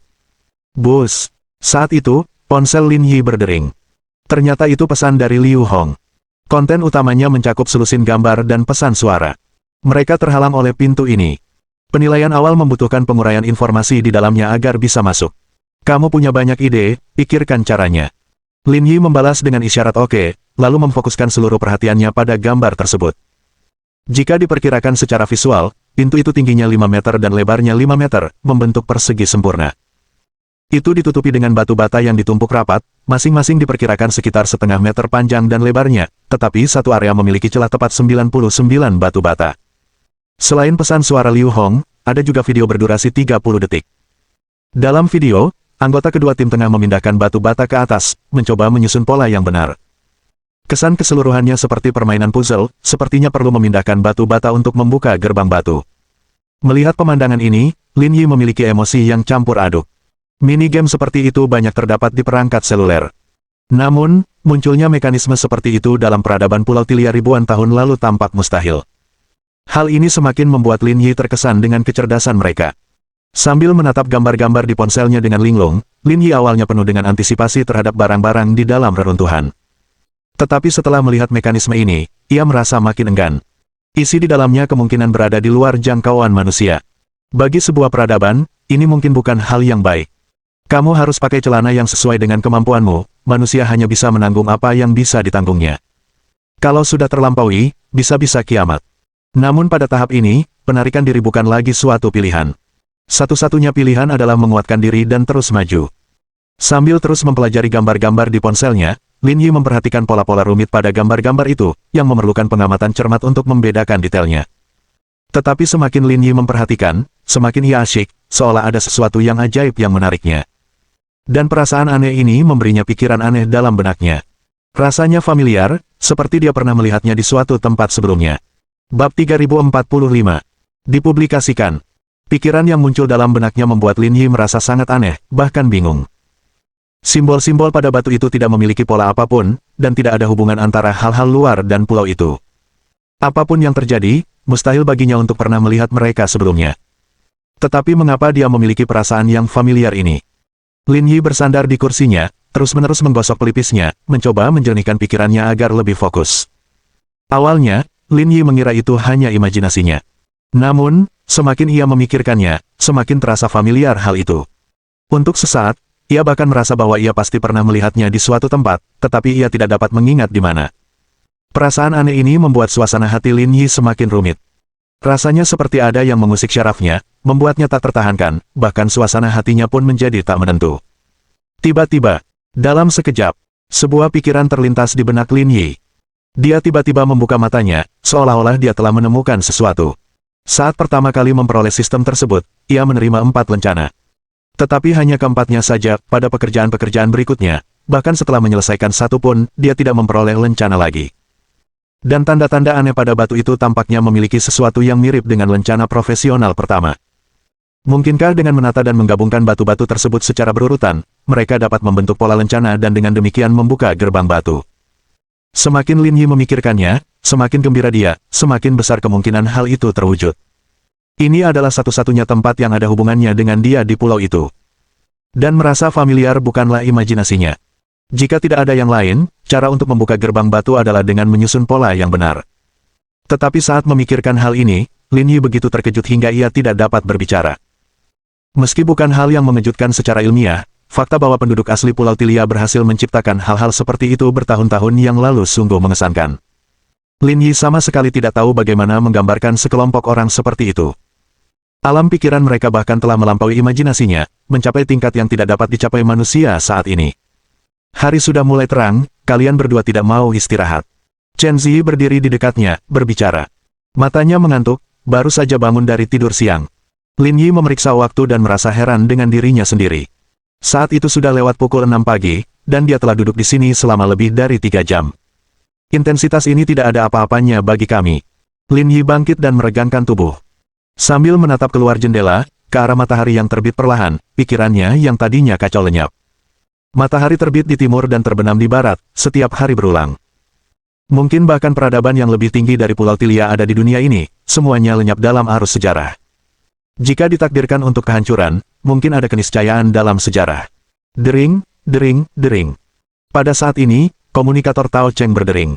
Bus. Saat itu, ponsel Lin Yi berdering. Ternyata itu pesan dari Liu Hong. Konten utamanya mencakup selusin gambar dan pesan suara. Mereka terhalang oleh pintu ini. Penilaian awal membutuhkan penguraian informasi di dalamnya agar bisa masuk. Kamu punya banyak ide, pikirkan caranya. Lin Yi membalas dengan isyarat oke, lalu memfokuskan seluruh perhatiannya pada gambar tersebut. Jika diperkirakan secara visual, pintu itu tingginya 5 meter dan lebarnya 5 meter, membentuk persegi sempurna. Itu ditutupi dengan batu bata yang ditumpuk rapat, masing-masing diperkirakan sekitar setengah meter panjang dan lebarnya, tetapi satu area memiliki celah tepat 99 batu bata. Selain pesan suara Liu Hong, ada juga video berdurasi 30 detik. Dalam video, anggota kedua tim tengah memindahkan batu bata ke atas, mencoba menyusun pola yang benar. Kesan keseluruhannya seperti permainan puzzle, sepertinya perlu memindahkan batu bata untuk membuka gerbang batu. Melihat pemandangan ini, Lin Yi memiliki emosi yang campur aduk. Minigame seperti itu banyak terdapat di perangkat seluler. Namun, munculnya mekanisme seperti itu dalam peradaban Pulau Tilia ribuan tahun lalu tampak mustahil. Hal ini semakin membuat Lin Yi terkesan dengan kecerdasan mereka. Sambil menatap gambar-gambar di ponselnya dengan linglung, Lin Yi awalnya penuh dengan antisipasi terhadap barang-barang di dalam reruntuhan. Tetapi setelah melihat mekanisme ini, ia merasa makin enggan. Isi di dalamnya kemungkinan berada di luar jangkauan manusia. Bagi sebuah peradaban, ini mungkin bukan hal yang baik. Kamu harus pakai celana yang sesuai dengan kemampuanmu, manusia hanya bisa menanggung apa yang bisa ditanggungnya. Kalau sudah terlampaui, bisa-bisa kiamat. Namun pada tahap ini, penarikan diri bukan lagi suatu pilihan. Satu-satunya pilihan adalah menguatkan diri dan terus maju. Sambil terus mempelajari gambar-gambar di ponselnya, Lin Yi memperhatikan pola-pola rumit pada gambar-gambar itu, yang memerlukan pengamatan cermat untuk membedakan detailnya. Tetapi semakin Lin Yi memperhatikan, semakin ia asyik, seolah ada sesuatu yang ajaib yang menariknya. Dan perasaan aneh ini memberinya pikiran aneh dalam benaknya. Rasanya familiar, seperti dia pernah melihatnya di suatu tempat sebelumnya. Bab 3045. Dipublikasikan. Pikiran yang muncul dalam benaknya membuat Lin Yi merasa sangat aneh, bahkan bingung. Simbol-simbol pada batu itu tidak memiliki pola apapun, dan tidak ada hubungan antara hal-hal luar dan pulau itu. Apapun yang terjadi, mustahil baginya untuk pernah melihat mereka sebelumnya. Tetapi mengapa dia memiliki perasaan yang familiar ini? Lin Yi bersandar di kursinya, terus-menerus menggosok pelipisnya, mencoba menjernihkan pikirannya agar lebih fokus. Awalnya, Lin Yi mengira itu hanya imajinasinya. Namun, semakin ia memikirkannya, semakin terasa familiar hal itu. Untuk sesaat, ia bahkan merasa bahwa ia pasti pernah melihatnya di suatu tempat, tetapi ia tidak dapat mengingat di mana. Perasaan aneh ini membuat suasana hati Lin Yi semakin rumit. Rasanya seperti ada yang mengusik syarafnya, membuatnya tak tertahankan, bahkan suasana hatinya pun menjadi tak menentu. Tiba-tiba, dalam sekejap, sebuah pikiran terlintas di benak Lin Yi. Dia tiba-tiba membuka matanya, seolah-olah dia telah menemukan sesuatu. Saat pertama kali memperoleh sistem tersebut, ia menerima 4 lencana. Tetapi hanya keempatnya saja, pada pekerjaan-pekerjaan berikutnya, bahkan setelah menyelesaikan satu pun, dia tidak memperoleh lencana lagi. Dan tanda-tanda aneh pada batu itu tampaknya memiliki sesuatu yang mirip dengan lencana profesional pertama. Mungkinkah dengan menata dan menggabungkan batu-batu tersebut secara berurutan, mereka dapat membentuk pola lencana dan dengan demikian membuka gerbang batu? Semakin Lin Yi memikirkannya, semakin gembira dia, semakin besar kemungkinan hal itu terwujud. Ini adalah satu-satunya tempat yang ada hubungannya dengan dia di pulau itu. Dan merasa familiar bukanlah imajinasinya. Jika tidak ada yang lain, cara untuk membuka gerbang batu adalah dengan menyusun pola yang benar. Tetapi saat memikirkan hal ini, Lin Yi begitu terkejut hingga ia tidak dapat berbicara. Meski bukan hal yang mengejutkan secara ilmiah, fakta bahwa penduduk asli Pulau Tilia berhasil menciptakan hal-hal seperti itu bertahun-tahun yang lalu sungguh mengesankan. Lin Yi sama sekali tidak tahu bagaimana menggambarkan sekelompok orang seperti itu. Alam pikiran mereka bahkan telah melampaui imajinasinya, mencapai tingkat yang tidak dapat dicapai manusia saat ini. Hari sudah mulai terang, kalian berdua tidak mau istirahat. Chen Zi berdiri di dekatnya, berbicara. Matanya mengantuk, baru saja bangun dari tidur siang. Lin Yi memeriksa waktu dan merasa heran dengan dirinya sendiri. Saat itu sudah lewat pukul 6 pagi, dan dia telah duduk di sini selama lebih dari 3 jam. Intensitas ini tidak ada apa-apanya bagi kami. Lin Yi bangkit dan meregangkan tubuh. Sambil menatap keluar jendela, ke arah matahari yang terbit perlahan, pikirannya yang tadinya kacau lenyap. Matahari terbit di timur dan terbenam di barat, setiap hari berulang. Mungkin bahkan peradaban yang lebih tinggi dari Pulau Tilia ada di dunia ini, semuanya lenyap dalam arus sejarah. Jika ditakdirkan untuk kehancuran, mungkin ada keniscayaan dalam sejarah. Dering, dering, dering. Pada saat ini, komunikator Tao Cheng berdering.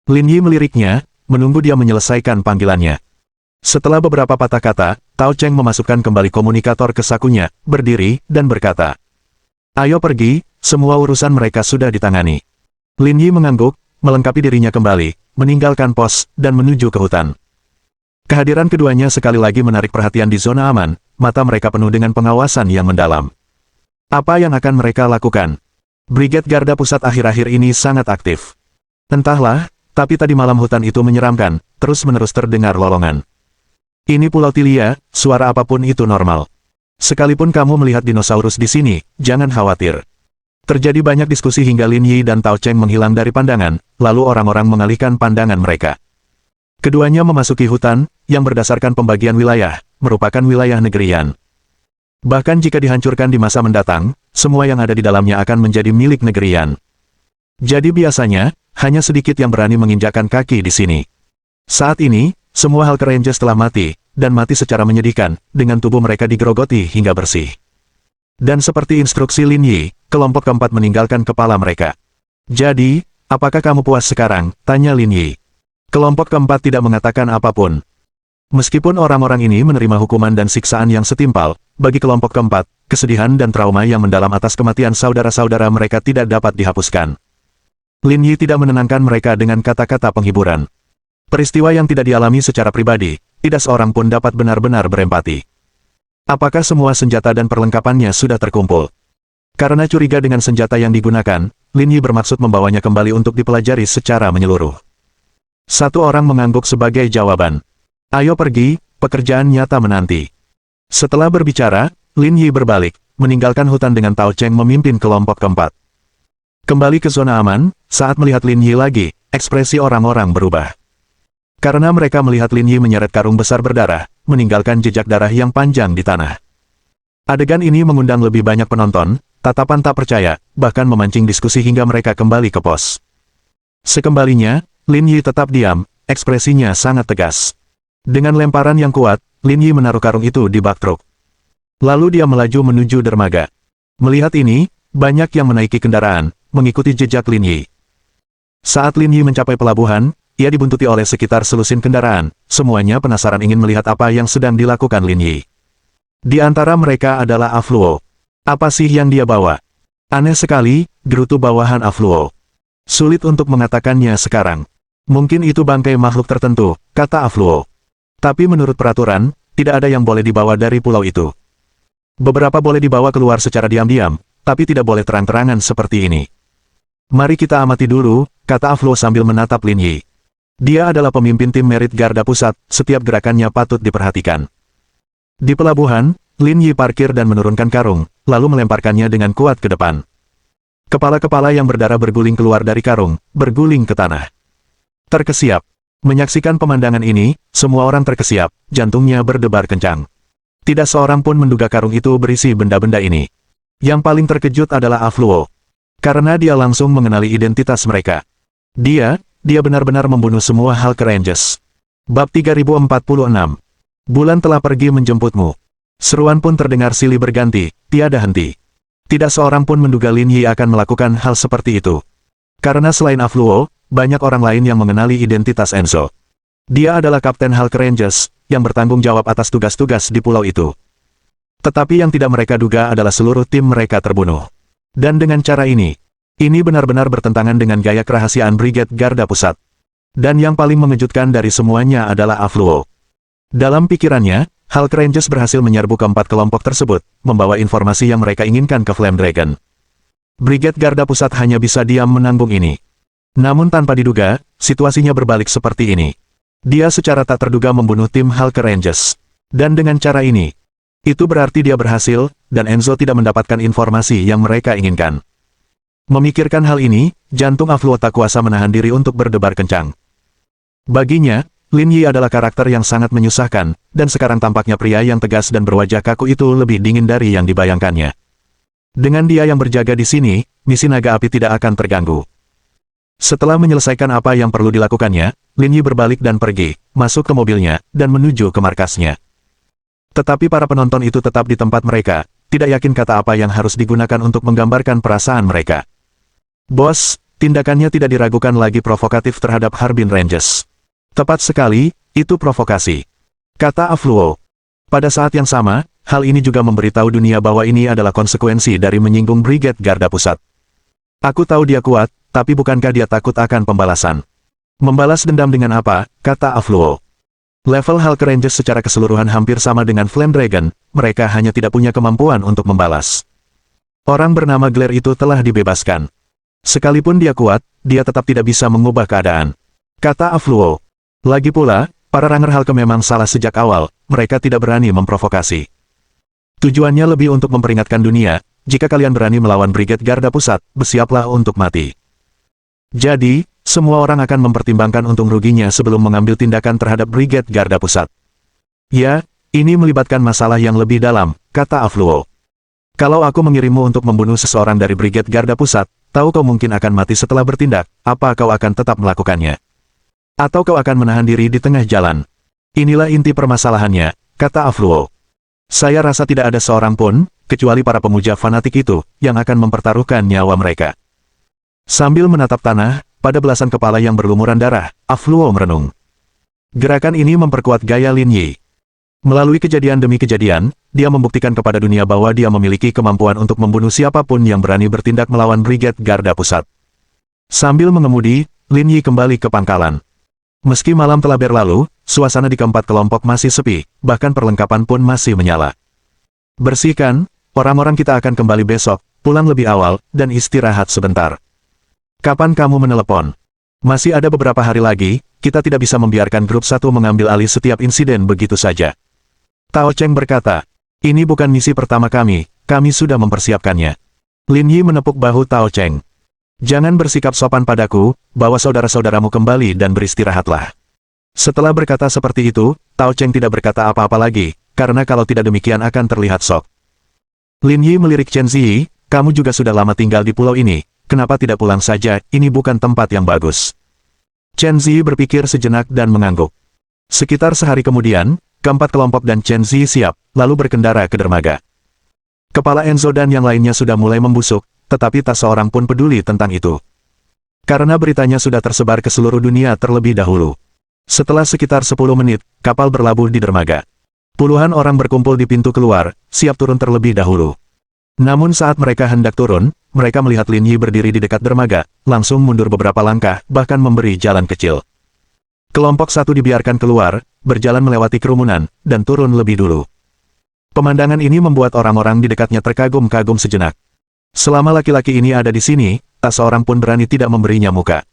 Lin Yi meliriknya, menunggu dia menyelesaikan panggilannya. Setelah beberapa patah kata, Tao Cheng memasukkan kembali komunikator ke sakunya, berdiri, dan berkata, "Ayo pergi, semua urusan mereka sudah ditangani." Lin Yi mengangguk, melengkapi dirinya kembali, meninggalkan pos, dan menuju ke hutan. Kehadiran keduanya sekali lagi menarik perhatian di zona aman, mata mereka penuh dengan pengawasan yang mendalam. Apa yang akan mereka lakukan? Brigade Garda Pusat akhir-akhir ini sangat aktif. Entahlah, tapi tadi malam hutan itu menyeramkan, terus-menerus terdengar lolongan. Ini Pulau Tilia, suara apapun itu normal. Sekalipun kamu melihat dinosaurus di sini, jangan khawatir. Terjadi banyak diskusi hingga Lin Yi dan Tao Cheng menghilang dari pandangan, lalu orang-orang mengalihkan pandangan mereka. Keduanya memasuki hutan, yang berdasarkan pembagian wilayah, merupakan wilayah negerian. Bahkan jika dihancurkan di masa mendatang, semua yang ada di dalamnya akan menjadi milik negerian. Jadi biasanya, hanya sedikit yang berani menginjakkan kaki di sini. Saat ini, semua Hulk Rangers telah mati, dan mati secara menyedihkan, dengan tubuh mereka digerogoti hingga bersih. Dan seperti instruksi Lin Yi, kelompok keempat meninggalkan kepala mereka. Jadi, apakah kamu puas sekarang? Tanya Lin Yi. Kelompok keempat tidak mengatakan apapun. Meskipun orang-orang ini menerima hukuman dan siksaan yang setimpal, bagi kelompok keempat, kesedihan dan trauma yang mendalam atas kematian saudara-saudara mereka tidak dapat dihapuskan. Lin Yi tidak menenangkan mereka dengan kata-kata penghiburan. Peristiwa yang tidak dialami secara pribadi, tidak seorang pun dapat benar-benar berempati. Apakah semua senjata dan perlengkapannya sudah terkumpul? Karena curiga dengan senjata yang digunakan, Lin Yi bermaksud membawanya kembali untuk dipelajari secara menyeluruh. Satu orang mengangguk sebagai jawaban. Ayo pergi, pekerjaan nyata menanti. Setelah berbicara, Lin Yi berbalik, meninggalkan hutan dengan Tao Cheng memimpin kelompok keempat. Kembali ke zona aman, saat melihat Lin Yi lagi, ekspresi orang-orang berubah. Karena mereka melihat Lin Yi menyeret karung besar berdarah, meninggalkan jejak darah yang panjang di tanah. Adegan ini mengundang lebih banyak penonton, tatapan tak percaya, bahkan memancing diskusi hingga mereka kembali ke pos. Sekembalinya, Lin Yi tetap diam, ekspresinya sangat tegas. Dengan lemparan yang kuat, Lin Yi menaruh karung itu di bak truk. Lalu dia melaju menuju dermaga. Melihat ini, banyak yang menaiki kendaraan, mengikuti jejak Lin Yi. Saat Lin Yi mencapai pelabuhan, ia dibuntuti oleh sekitar selusin kendaraan, semuanya penasaran ingin melihat apa yang sedang dilakukan Lin Yi. Di antara mereka adalah Afluo. Apa sih yang dia bawa? Aneh sekali, gerutu bawahan Afluo. Sulit untuk mengatakannya sekarang. Mungkin itu bangkai makhluk tertentu, kata Afluo. Tapi menurut peraturan, tidak ada yang boleh dibawa dari pulau itu. Beberapa boleh dibawa keluar secara diam-diam, tapi tidak boleh terang-terangan seperti ini. Mari kita amati dulu, kata Afluo sambil menatap Lin Yi. Dia adalah pemimpin tim Merit Garda Pusat, setiap gerakannya patut diperhatikan. Di pelabuhan, Lin Yi parkir dan menurunkan karung, lalu melemparkannya dengan kuat ke depan. Kepala-kepala yang berdarah berguling keluar dari karung, berguling ke tanah. Terkesiap. Menyaksikan pemandangan ini, semua orang terkesiap, jantungnya berdebar kencang. Tidak seorang pun menduga karung itu berisi benda-benda ini. Yang paling terkejut adalah Afluo. Karena dia langsung mengenali identitas mereka. Dia benar-benar membunuh semua Hulk Rangers. Bab 3046. Bulan telah pergi menjemputmu. Seruan pun terdengar silih berganti, tiada henti. Tidak seorang pun menduga Lin Yi akan melakukan hal seperti itu. Karena selain Afluo, banyak orang lain yang mengenali identitas Enzo. Dia adalah Kapten Hulk Rangers, yang bertanggung jawab atas tugas-tugas di pulau itu. Tetapi yang tidak mereka duga adalah seluruh tim mereka terbunuh. Dan dengan cara ini benar-benar bertentangan dengan gaya kerahasiaan Brigade Garda Pusat. Dan yang paling mengejutkan dari semuanya adalah Afluo. Dalam pikirannya, Hulk Rangers berhasil menyerbu keempat kelompok tersebut, membawa informasi yang mereka inginkan ke Flame Dragon. Brigade Garda Pusat hanya bisa diam menanggung ini. Namun tanpa diduga, situasinya berbalik seperti ini. Dia secara tak terduga membunuh tim Hulk Rangers. Dan dengan cara ini, itu berarti dia berhasil, dan Enzo tidak mendapatkan informasi yang mereka inginkan. Memikirkan hal ini, jantung Afluo tak kuasa menahan diri untuk berdebar kencang. Baginya, Lin Yi adalah karakter yang sangat menyusahkan, dan sekarang tampaknya pria yang tegas dan berwajah kaku itu lebih dingin dari yang dibayangkannya. Dengan dia yang berjaga di sini, misi naga api tidak akan terganggu. Setelah menyelesaikan apa yang perlu dilakukannya, Lin Yi berbalik dan pergi, masuk ke mobilnya, dan menuju ke markasnya. Tetapi para penonton itu tetap di tempat mereka, tidak yakin kata apa yang harus digunakan untuk menggambarkan perasaan mereka. Bos, tindakannya tidak diragukan lagi provokatif terhadap Harbin Rangers. Tepat sekali, itu provokasi, kata Afluo. Pada saat yang sama, hal ini juga memberitahu dunia bahwa ini adalah konsekuensi dari menyinggung Brigade Garda Pusat. Aku tahu dia kuat, tapi bukankah dia takut akan pembalasan? Membalas dendam dengan apa, kata Afluo. Level Hulk Rangers secara keseluruhan hampir sama dengan Flame Dragon, mereka hanya tidak punya kemampuan untuk membalas. Orang bernama Glare itu telah dibebaskan. Sekalipun dia kuat, dia tetap tidak bisa mengubah keadaan, kata Afluo. Lagi pula, para Ranger Hulk memang salah sejak awal, mereka tidak berani memprovokasi. Tujuannya lebih untuk memperingatkan dunia, jika kalian berani melawan Brigade Garda Pusat, bersiaplah untuk mati. Jadi, semua orang akan mempertimbangkan untung ruginya sebelum mengambil tindakan terhadap Brigade Garda Pusat. Ya, ini melibatkan masalah yang lebih dalam, kata Afluo. Kalau aku mengirimmu untuk membunuh seseorang dari Brigade Garda Pusat, tahu kau mungkin akan mati setelah bertindak, apa kau akan tetap melakukannya? Atau kau akan menahan diri di tengah jalan? Inilah inti permasalahannya, kata Afluo. Saya rasa tidak ada seorang pun, kecuali para pemuja fanatik itu, yang akan mempertaruhkan nyawa mereka. Sambil menatap tanah, pada belasan kepala yang berlumuran darah, Afluo merenung. Gerakan ini memperkuat gaya Lin Yi. Melalui kejadian demi kejadian, dia membuktikan kepada dunia bahwa dia memiliki kemampuan untuk membunuh siapapun yang berani bertindak melawan Brigade Garda Pusat. Sambil mengemudi, Lin Yi kembali ke pangkalan. Meski malam telah berlalu, suasana di keempat kelompok masih sepi, bahkan perlengkapan pun masih menyala. Bersihkan, orang-orang kita akan kembali besok, pulang lebih awal, dan istirahat sebentar. Kapan kamu menelepon? Masih ada beberapa hari lagi, kita tidak bisa membiarkan grup 1 mengambil alih setiap insiden begitu saja. Tao Cheng berkata, ini bukan misi pertama kami sudah mempersiapkannya. Lin Yi menepuk bahu Tao Cheng. Jangan bersikap sopan padaku, bawa saudara-saudaramu kembali dan beristirahatlah. Setelah berkata seperti itu, Tao Cheng tidak berkata apa-apa lagi, karena kalau tidak demikian akan terlihat sok. Lin Yi melirik Chen Ziyi, kamu juga sudah lama tinggal di pulau ini, kenapa tidak pulang saja, ini bukan tempat yang bagus. Chen Ziyi berpikir sejenak dan mengangguk. Sekitar sehari kemudian, keempat kelompok dan Chen Ziyi siap, lalu berkendara ke dermaga. Kepala Enzo dan yang lainnya sudah mulai membusuk, tetapi tak seorang pun peduli tentang itu. Karena beritanya sudah tersebar ke seluruh dunia terlebih dahulu. Setelah sekitar 10 menit, kapal berlabuh di dermaga. Puluhan orang berkumpul di pintu keluar, siap turun terlebih dahulu. Namun saat mereka hendak turun, mereka melihat Lin Yi berdiri di dekat dermaga, langsung mundur beberapa langkah, bahkan memberi jalan kecil. Kelompok 1 dibiarkan keluar, berjalan melewati kerumunan, dan turun lebih dulu. Pemandangan ini membuat orang-orang di dekatnya terkagum-kagum sejenak. Selama laki-laki ini ada di sini, tak seorang pun berani tidak memberinya muka.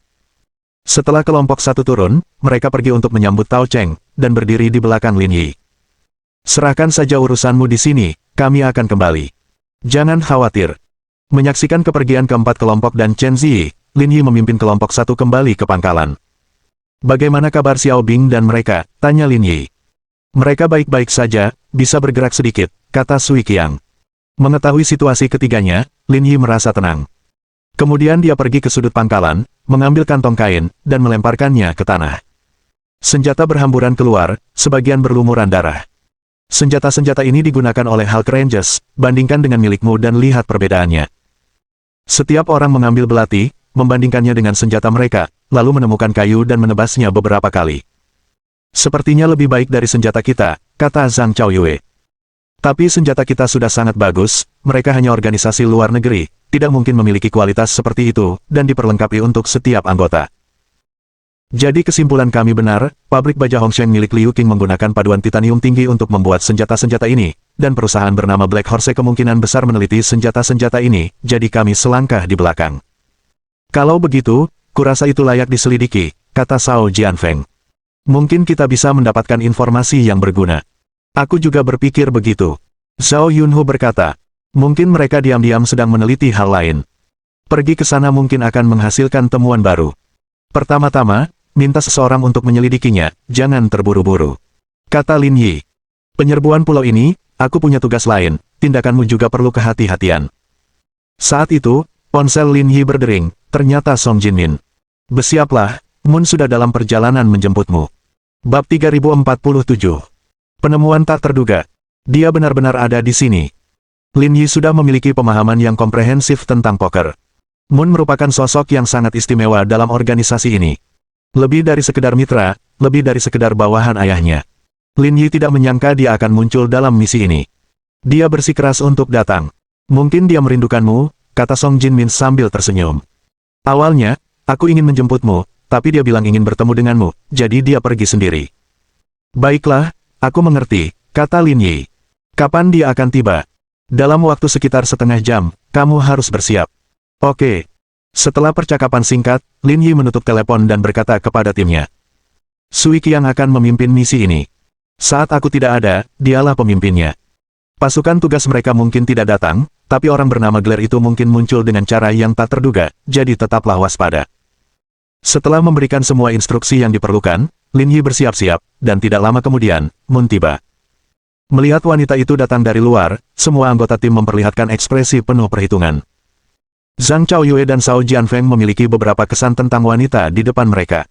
Setelah kelompok 1 turun, mereka pergi untuk menyambut Tao Cheng, dan berdiri di belakang Lin Yi. Serahkan saja urusanmu di sini, kami akan kembali. Jangan khawatir. Menyaksikan kepergian keempat kelompok dan Chen Ziyi, Lin Yi memimpin kelompok 1 kembali ke pangkalan. Bagaimana kabar Xiao Bing dan mereka? Tanya Lin Yi. Mereka baik-baik saja, bisa bergerak sedikit, kata Sui Qiang. Mengetahui situasi ketiganya, Lin Yi merasa tenang. Kemudian dia pergi ke sudut pangkalan, mengambil kantong kain, dan melemparkannya ke tanah. Senjata berhamburan keluar, sebagian berlumuran darah. Senjata-senjata ini digunakan oleh Hulk Rangers, bandingkan dengan milikmu dan lihat perbedaannya. Setiap orang mengambil belati, membandingkannya dengan senjata mereka, lalu menemukan kayu dan menebasnya beberapa kali. Sepertinya lebih baik dari senjata kita, kata Zhang Chaoyue. Tapi senjata kita sudah sangat bagus, mereka hanya organisasi luar negeri, tidak mungkin memiliki kualitas seperti itu, dan diperlengkapi untuk setiap anggota. Jadi kesimpulan kami benar, pabrik baja Hongsheng milik Liu Qing menggunakan paduan titanium tinggi untuk membuat senjata-senjata ini, dan perusahaan bernama Black Horse kemungkinan besar meneliti senjata-senjata ini, jadi kami selangkah di belakang. Kalau begitu, kurasa itu layak diselidiki, kata Shao Jianfeng. Mungkin kita bisa mendapatkan informasi yang berguna. Aku juga berpikir begitu. Zhao Yunhu berkata, Mungkin mereka diam-diam sedang meneliti hal lain. Pergi ke sana mungkin akan menghasilkan temuan baru. Pertama-tama, minta seseorang untuk menyelidikinya, jangan terburu-buru. Kata Lin Yi. Penyerbuan pulau ini, aku punya tugas lain, tindakanmu juga perlu kehati-hatian. Saat itu, ponsel Lin Yi berdering, ternyata Song Jinmin. Bersiaplah, Moon sudah dalam perjalanan menjemputmu. Bab 3047. Penemuan tak terduga. Dia benar-benar ada di sini. Lin Yi sudah memiliki pemahaman yang komprehensif tentang poker. Moon merupakan sosok yang sangat istimewa dalam organisasi ini. Lebih dari sekedar mitra, lebih dari sekedar bawahan ayahnya. Lin Yi tidak menyangka dia akan muncul dalam misi ini. Dia bersikeras untuk datang. Mungkin dia merindukanmu, kata Song Jinmin sambil tersenyum. Awalnya, aku ingin menjemputmu, tapi dia bilang ingin bertemu denganmu, jadi dia pergi sendiri. Baiklah, aku mengerti, kata Lin Yi. Kapan dia akan tiba? Dalam waktu sekitar setengah jam, kamu harus bersiap. Oke. Setelah percakapan singkat, Lin Yi menutup telepon dan berkata kepada timnya. Sui Qiang akan memimpin misi ini. Saat aku tidak ada, dialah pemimpinnya. Pasukan tugas mereka mungkin tidak datang, tapi orang bernama Glare itu mungkin muncul dengan cara yang tak terduga, jadi tetaplah waspada. Setelah memberikan semua instruksi yang diperlukan, Lin Yi bersiap-siap, dan tidak lama kemudian, Moon tiba. Melihat wanita itu datang dari luar, semua anggota tim memperlihatkan ekspresi penuh perhitungan. Zhang Chaoyue dan Shao Jianfeng memiliki beberapa kesan tentang wanita di depan mereka.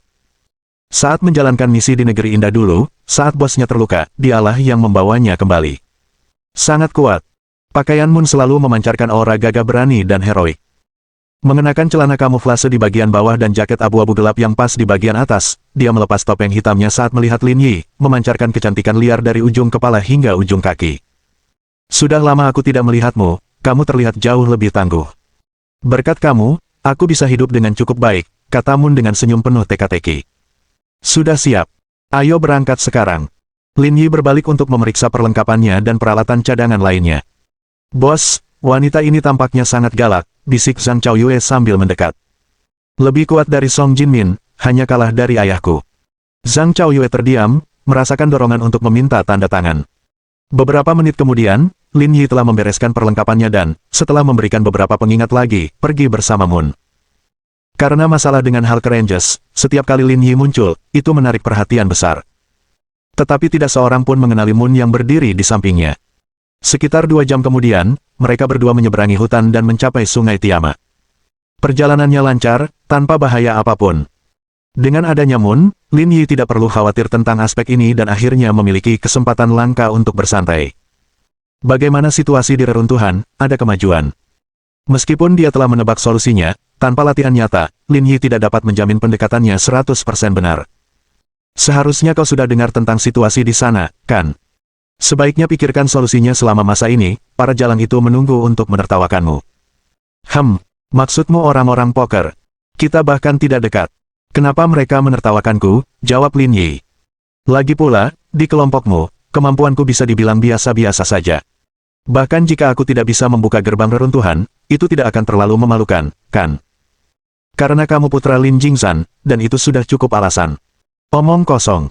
Saat menjalankan misi di negeri indah dulu, saat bosnya terluka, dialah yang membawanya kembali. Sangat kuat. Pakaian Moon selalu memancarkan aura gagah berani dan heroik. Mengenakan celana kamuflase di bagian bawah dan jaket abu-abu gelap yang pas di bagian atas, dia melepas topeng hitamnya saat melihat Lin Yi, memancarkan kecantikan liar dari ujung kepala hingga ujung kaki. Sudah lama aku tidak melihatmu, kamu terlihat jauh lebih tangguh. Berkat kamu, aku bisa hidup dengan cukup baik, kata Moon dengan senyum penuh teka-teki. Sudah siap. Ayo berangkat sekarang. Lin Yi berbalik untuk memeriksa perlengkapannya dan peralatan cadangan lainnya. Bos, wanita ini tampaknya sangat galak, bisik Zhang Chaoyue sambil mendekat. Lebih kuat dari Song Jinmin, hanya kalah dari ayahku. Zhang Chaoyue terdiam, merasakan dorongan untuk meminta tanda tangan. Beberapa menit kemudian, Lin Yi telah membereskan perlengkapannya dan, setelah memberikan beberapa pengingat lagi, pergi bersama Moon. Karena masalah dengan Hulk Rangers, setiap kali Lin Yi muncul, itu menarik perhatian besar. Tetapi tidak seorang pun mengenali Moon yang berdiri di sampingnya. Sekitar 2 jam kemudian, mereka berdua menyeberangi hutan dan mencapai Sungai Tiama. Perjalanannya lancar, tanpa bahaya apapun. Dengan adanya Moon, Lin Yi tidak perlu khawatir tentang aspek ini dan akhirnya memiliki kesempatan langka untuk bersantai. Bagaimana situasi di reruntuhan, ada kemajuan. Meskipun dia telah menebak solusinya, tanpa latihan nyata, Lin Yi tidak dapat menjamin pendekatannya 100% benar. Seharusnya kau sudah dengar tentang situasi di sana, kan? Sebaiknya pikirkan solusinya selama masa ini, para jalang itu menunggu untuk menertawakanmu. Maksudmu orang-orang poker? Kita bahkan tidak dekat. Kenapa mereka menertawakanku? Jawab Lin Yi. Lagi pula, di kelompokmu, kemampuanku bisa dibilang biasa-biasa saja. Bahkan jika aku tidak bisa membuka gerbang reruntuhan, itu tidak akan terlalu memalukan, kan? Karena kamu putra Lin Jingzan, dan itu sudah cukup alasan. Omong kosong.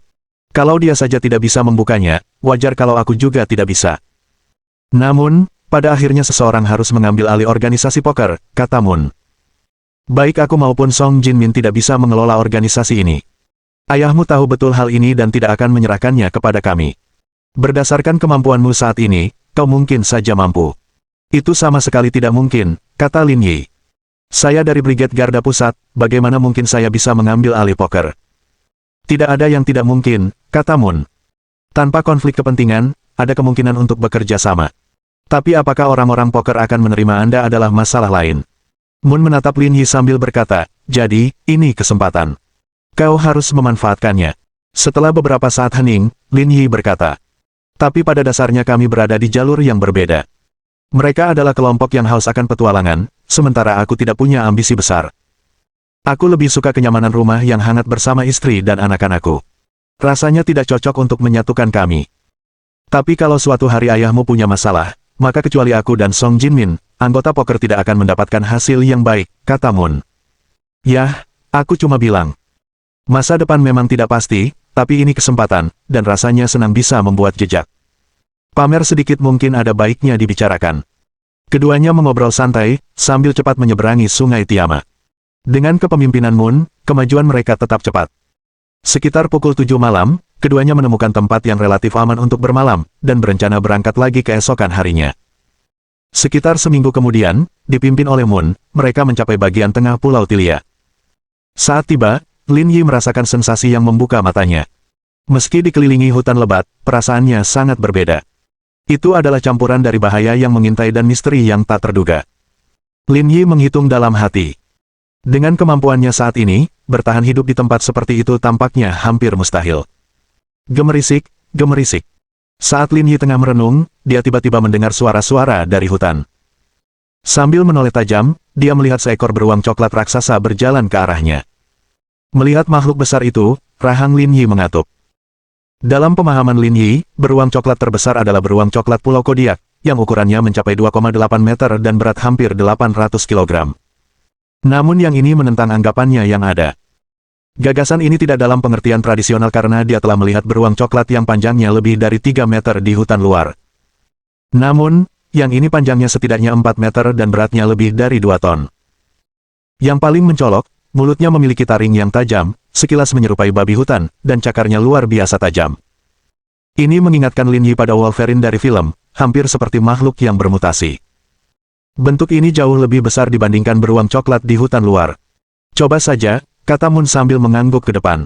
Kalau dia saja tidak bisa membukanya, wajar kalau aku juga tidak bisa. Namun, pada akhirnya seseorang harus mengambil alih organisasi poker, kata Moon. Baik aku maupun Song Jinmin tidak bisa mengelola organisasi ini. Ayahmu tahu betul hal ini dan tidak akan menyerahkannya kepada kami. Berdasarkan kemampuanmu saat ini, kau mungkin saja mampu. Itu sama sekali tidak mungkin, kata Lin Yi. Saya dari Brigade Garda Pusat, bagaimana mungkin saya bisa mengambil alih poker? Tidak ada yang tidak mungkin, kata Moon. Tanpa konflik kepentingan, ada kemungkinan untuk bekerja sama. Tapi apakah orang-orang poker akan menerima Anda adalah masalah lain. Moon menatap Lin Yi sambil berkata, jadi, ini kesempatan. Kau harus memanfaatkannya. Setelah beberapa saat hening, Lin Yi berkata, tapi pada dasarnya kami berada di jalur yang berbeda. Mereka adalah kelompok yang haus akan petualangan, sementara aku tidak punya ambisi besar. Aku lebih suka kenyamanan rumah yang hangat bersama istri dan anak-anakku. Rasanya tidak cocok untuk menyatukan kami. Tapi kalau suatu hari ayahmu punya masalah, maka kecuali aku dan Song Jinmin, anggota poker tidak akan mendapatkan hasil yang baik, kata Moon. Yah, aku cuma bilang. Masa depan memang tidak pasti, tapi ini kesempatan, dan rasanya senang bisa membuat jejak. Pamer sedikit mungkin ada baiknya dibicarakan. Keduanya mengobrol santai, sambil cepat menyeberangi sungai Tiama. Dengan kepemimpinan Moon, kemajuan mereka tetap cepat. Sekitar pukul 7 malam, keduanya menemukan tempat yang relatif aman untuk bermalam, dan berencana berangkat lagi keesokan harinya. Sekitar seminggu kemudian, dipimpin oleh Moon, mereka mencapai bagian tengah Pulau Tilia. Saat tiba, Lin Yi merasakan sensasi yang membuka matanya. Meski dikelilingi hutan lebat, perasaannya sangat berbeda. Itu adalah campuran dari bahaya yang mengintai dan misteri yang tak terduga. Lin Yi menghitung dalam hati. Dengan kemampuannya saat ini, bertahan hidup di tempat seperti itu tampaknya hampir mustahil. Gemerisik, gemerisik. Saat Lin Yi tengah merenung, dia tiba-tiba mendengar suara-suara dari hutan. Sambil menoleh tajam, dia melihat seekor beruang coklat raksasa berjalan ke arahnya. Melihat makhluk besar itu, rahang Lin Yi mengatup. Dalam pemahaman Lin Yi, beruang coklat terbesar adalah beruang coklat Pulau Kodiak, yang ukurannya mencapai 2,8 meter dan berat hampir 800 kg. Namun yang ini menentang anggapannya yang ada. Gagasan ini tidak dalam pengertian tradisional karena dia telah melihat beruang coklat yang panjangnya lebih dari 3 meter di hutan luar. Namun, yang ini panjangnya setidaknya 4 meter dan beratnya lebih dari 2 ton. Yang paling mencolok, mulutnya memiliki taring yang tajam, sekilas menyerupai babi hutan, dan cakarnya luar biasa tajam. Ini mengingatkan Lin Yi pada Wolverine dari film, hampir seperti makhluk yang bermutasi. Bentuk ini jauh lebih besar dibandingkan beruang coklat di hutan luar. Coba saja, kata Moon sambil mengangguk ke depan.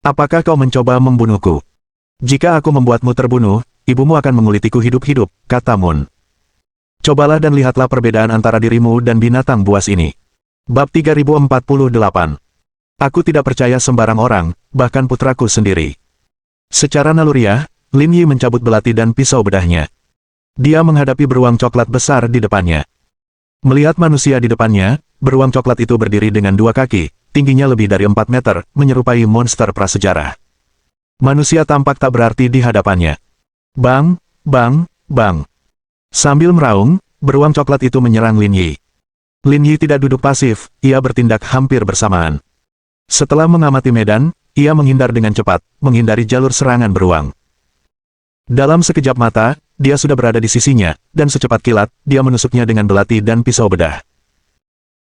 Apakah kau mencoba membunuhku? Jika aku membuatmu terbunuh, ibumu akan mengulitiku hidup-hidup, kata Moon. Cobalah dan lihatlah perbedaan antara dirimu dan binatang buas ini. Bab 3048. Aku tidak percaya sembarang orang, bahkan putraku sendiri. Secara naluriah, Lin Yi mencabut belati dan pisau bedahnya. Dia menghadapi beruang coklat besar di depannya. Melihat manusia di depannya, beruang coklat itu berdiri dengan 2 kaki, tingginya lebih dari 4 meter, menyerupai monster prasejarah. Manusia tampak tak berarti di hadapannya. Bang, bang, bang. Sambil meraung, beruang coklat itu menyerang Lin Yi. Lin Yi tidak duduk pasif, ia bertindak hampir bersamaan. Setelah mengamati medan, ia menghindar dengan cepat, menghindari jalur serangan beruang. Dalam sekejap mata, dia sudah berada di sisinya, dan secepat kilat, dia menusuknya dengan belati dan pisau bedah.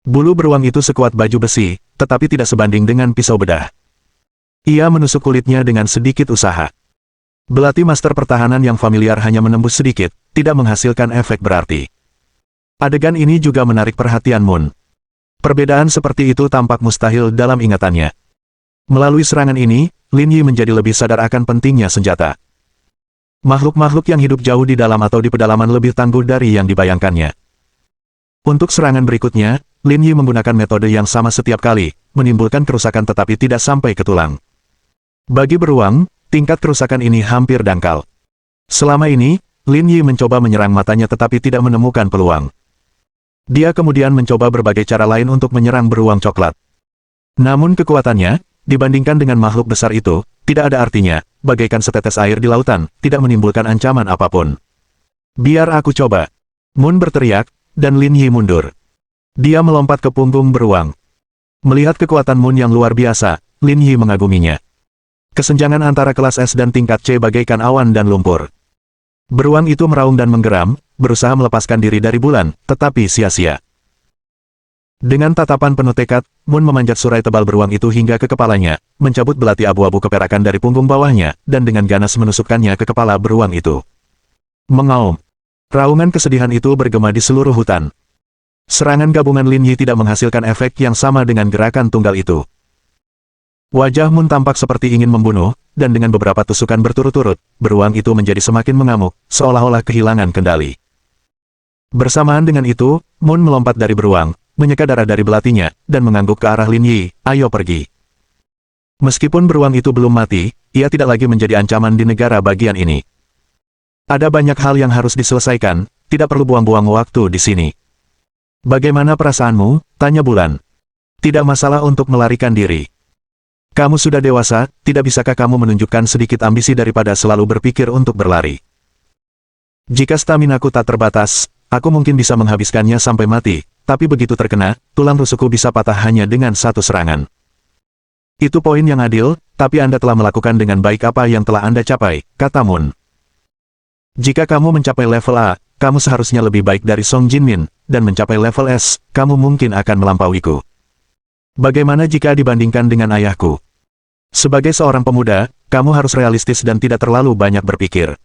Bulu beruang itu sekuat baju besi, tetapi tidak sebanding dengan pisau bedah. Ia menusuk kulitnya dengan sedikit usaha. Belati master pertahanan yang familiar hanya menembus sedikit, tidak menghasilkan efek berarti. Adegan ini juga menarik perhatian Moon. Perbedaan seperti itu tampak mustahil dalam ingatannya. Melalui serangan ini, Lin Yi menjadi lebih sadar akan pentingnya senjata. Makhluk-makhluk yang hidup jauh di dalam atau di pedalaman lebih tangguh dari yang dibayangkannya. Untuk serangan berikutnya, Lin Yi menggunakan metode yang sama setiap kali, menimbulkan kerusakan tetapi tidak sampai ke tulang. Bagi beruang, tingkat kerusakan ini hampir dangkal. Selama ini, Lin Yi mencoba menyerang matanya tetapi tidak menemukan peluang. Dia kemudian mencoba berbagai cara lain untuk menyerang beruang coklat. Namun kekuatannya, dibandingkan dengan makhluk besar itu, tidak ada artinya, bagaikan setetes air di lautan, tidak menimbulkan ancaman apapun. Biar aku coba. Moon berteriak, dan Lin Yi mundur. Dia melompat ke punggung beruang. Melihat kekuatan Moon yang luar biasa, Lin Yi mengaguminya. Kesenjangan antara kelas S dan tingkat C bagaikan awan dan lumpur. Beruang itu meraung dan menggeram, berusaha melepaskan diri dari bulan, tetapi sia-sia. Dengan tatapan penuh tekad, Moon memanjat surai tebal beruang itu hingga ke kepalanya, mencabut belati abu-abu keperakan dari punggung bawahnya, dan dengan ganas menusukkannya ke kepala beruang itu. Mengaum. Raungan kesedihan itu bergema di seluruh hutan. Serangan gabungan Lin Yi tidak menghasilkan efek yang sama dengan gerakan tunggal itu. Wajah Moon tampak seperti ingin membunuh, dan dengan beberapa tusukan berturut-turut, beruang itu menjadi semakin mengamuk, seolah-olah kehilangan kendali. Bersamaan dengan itu, Moon melompat dari beruang, menyeka darah dari belatinya, dan mengangguk ke arah Lin Yi, ayo pergi. Meskipun beruang itu belum mati, ia tidak lagi menjadi ancaman di negara bagian ini. Ada banyak hal yang harus diselesaikan, tidak perlu buang-buang waktu di sini. Bagaimana perasaanmu? Tanya Bulan. Tidak masalah untuk melarikan diri. Kamu sudah dewasa, tidak bisakah kamu menunjukkan sedikit ambisi daripada selalu berpikir untuk berlari? Jika staminaku tak terbatas, aku mungkin bisa menghabiskannya sampai mati, tapi begitu terkena, tulang rusukku bisa patah hanya dengan satu serangan. Itu poin yang adil, tapi Anda telah melakukan dengan baik apa yang telah Anda capai, kata Moon. Jika kamu mencapai level A, kamu seharusnya lebih baik dari Song Jinmin, dan mencapai level S, kamu mungkin akan melampauiku. Bagaimana jika dibandingkan dengan ayahku? Sebagai seorang pemuda, kamu harus realistis dan tidak terlalu banyak berpikir.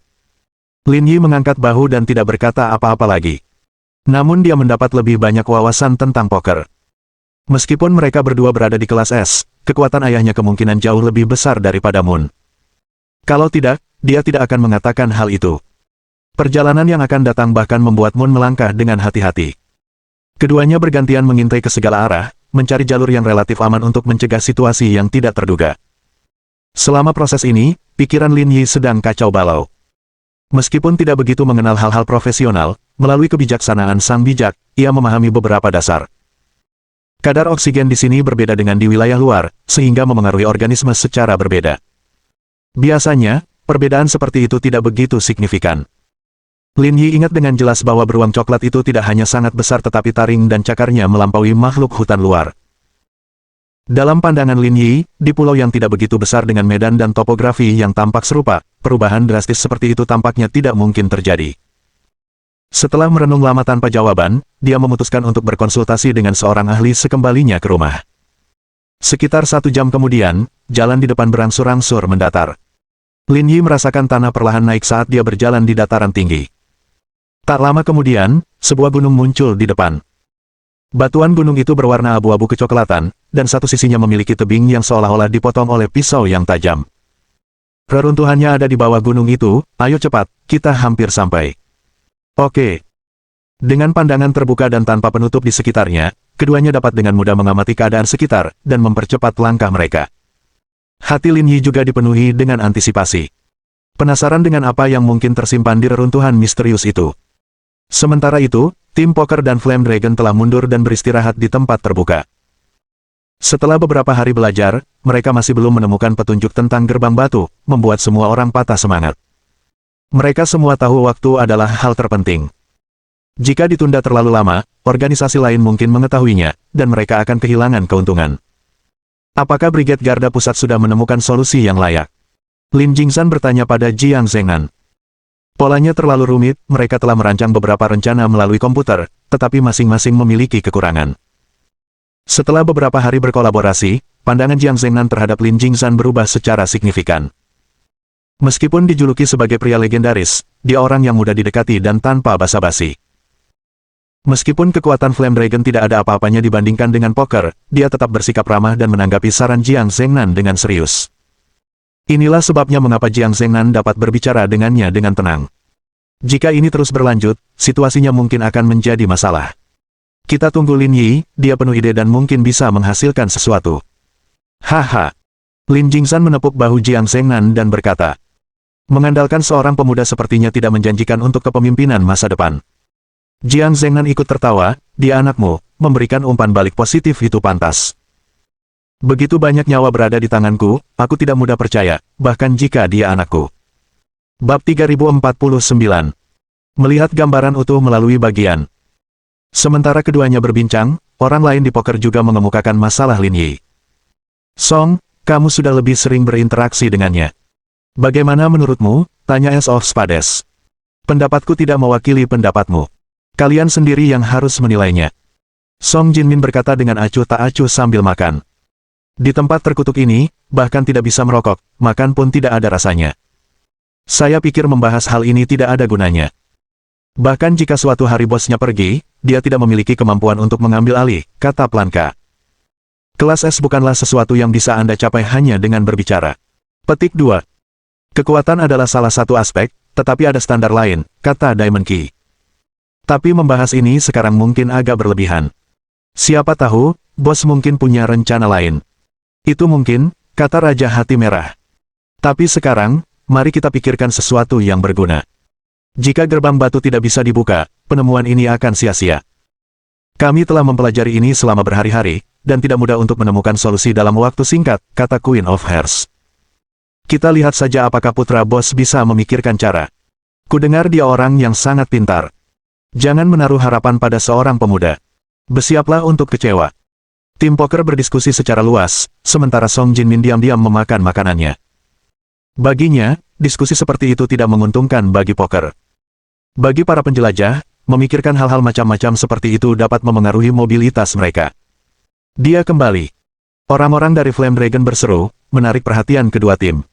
Lin Yi mengangkat bahu dan tidak berkata apa-apa lagi. Namun dia mendapat lebih banyak wawasan tentang poker. Meskipun mereka berdua berada di kelas S, kekuatan ayahnya kemungkinan jauh lebih besar daripada Moon. Kalau tidak, dia tidak akan mengatakan hal itu. Perjalanan yang akan datang bahkan membuat Moon melangkah dengan hati-hati. Keduanya bergantian mengintai ke segala arah, mencari jalur yang relatif aman untuk mencegah situasi yang tidak terduga. Selama proses ini, pikiran Lin Yi sedang kacau balau. Meskipun tidak begitu mengenal hal-hal profesional, melalui kebijaksanaan sang bijak, ia memahami beberapa dasar. Kadar oksigen di sini berbeda dengan di wilayah luar, sehingga memengaruhi organisme secara berbeda. Biasanya, perbedaan seperti itu tidak begitu signifikan. Lin Yi ingat dengan jelas bahwa beruang coklat itu tidak hanya sangat besar tetapi taring dan cakarnya melampaui makhluk hutan luar. Dalam pandangan Lin Yi, di pulau yang tidak begitu besar dengan medan dan topografi yang tampak serupa, perubahan drastis seperti itu tampaknya tidak mungkin terjadi. Setelah merenung lama tanpa jawaban, dia memutuskan untuk berkonsultasi dengan seorang ahli sekembalinya ke rumah. Sekitar 1 jam kemudian, jalan di depan berangsur-angsur mendatar. Lin Yi merasakan tanah perlahan naik saat dia berjalan di dataran tinggi. Tak lama kemudian, sebuah gunung muncul di depan. Batuan gunung itu berwarna abu-abu kecoklatan, dan satu sisinya memiliki tebing yang seolah-olah dipotong oleh pisau yang tajam. Reruntuhannya ada di bawah gunung itu, ayo cepat, kita hampir sampai. Oke. Dengan pandangan terbuka dan tanpa penutup di sekitarnya, keduanya dapat dengan mudah mengamati keadaan sekitar, dan mempercepat langkah mereka. Hati Lin Yi juga dipenuhi dengan antisipasi. Penasaran dengan apa yang mungkin tersimpan di reruntuhan misterius itu. Sementara itu, tim poker dan Flame Dragon telah mundur dan beristirahat di tempat terbuka. Setelah beberapa hari belajar, mereka masih belum menemukan petunjuk tentang gerbang batu, membuat semua orang patah semangat. Mereka semua tahu waktu adalah hal terpenting. Jika ditunda terlalu lama, organisasi lain mungkin mengetahuinya, dan mereka akan kehilangan keuntungan. Apakah Brigade Garda Pusat sudah menemukan solusi yang layak? Lin Jingzhan bertanya pada Jiang Zhengnan. Polanya terlalu rumit, mereka telah merancang beberapa rencana melalui komputer, tetapi masing-masing memiliki kekurangan. Setelah beberapa hari berkolaborasi, pandangan Jiang Zhengnan terhadap Lin Jingzhan berubah secara signifikan. Meskipun dijuluki sebagai pria legendaris, dia orang yang mudah didekati dan tanpa basa-basi. Meskipun kekuatan Flame Dragon tidak ada apa-apanya dibandingkan dengan poker, dia tetap bersikap ramah dan menanggapi saran Jiang Zhengnan dengan serius. Inilah sebabnya mengapa Jiang Zhengnan dapat berbicara dengannya dengan tenang. Jika ini terus berlanjut, situasinya mungkin akan menjadi masalah. Kita tunggu Lin Yi, dia penuh ide dan mungkin bisa menghasilkan sesuatu. Haha. Lin Jingzhan menepuk bahu Jiang Zhengnan dan berkata, mengandalkan seorang pemuda sepertinya tidak menjanjikan untuk kepemimpinan masa depan. Jiang Zhengnan ikut tertawa, dia anakmu, memberikan umpan balik positif itu pantas. Begitu banyak nyawa berada di tanganku, aku tidak mudah percaya, bahkan jika dia anakku. Bab 3049. Melihat gambaran utuh melalui bagian. Sementara keduanya berbincang, orang lain di poker juga mengemukakan masalah Lin Yi. Song, kamu sudah lebih sering berinteraksi dengannya. Bagaimana menurutmu? Tanya Ace of Spades. Pendapatku tidak mewakili pendapatmu. Kalian sendiri yang harus menilainya. Song Jinmin berkata dengan acuh tak acuh sambil makan. Di tempat terkutuk ini, bahkan tidak bisa merokok, makan pun tidak ada rasanya. Saya pikir membahas hal ini tidak ada gunanya. Bahkan jika suatu hari bosnya pergi, dia tidak memiliki kemampuan untuk mengambil alih, kata Planka. Kelas S bukanlah sesuatu yang bisa Anda capai hanya dengan berbicara. Petik 2. Kekuatan adalah salah satu aspek, tetapi ada standar lain, kata Diamond Key. Tapi membahas ini sekarang mungkin agak berlebihan. Siapa tahu, bos mungkin punya rencana lain. Itu mungkin, kata Raja Hati Merah. Tapi sekarang, mari kita pikirkan sesuatu yang berguna. Jika gerbang batu tidak bisa dibuka, penemuan ini akan sia-sia. Kami telah mempelajari ini selama berhari-hari, dan tidak mudah untuk menemukan solusi dalam waktu singkat, kata Queen of Hearts. Kita lihat saja apakah putra bos bisa memikirkan cara. Kudengar dia orang yang sangat pintar. Jangan menaruh harapan pada seorang pemuda. Bersiaplah untuk kecewa. Tim poker berdiskusi secara luas, sementara Song Jinmin diam-diam memakan makanannya. Baginya, diskusi seperti itu tidak menguntungkan bagi poker. Bagi para penjelajah, memikirkan hal-hal macam-macam seperti itu dapat memengaruhi mobilitas mereka. Dia kembali. Orang-orang dari Flame Dragon berseru, menarik perhatian kedua tim.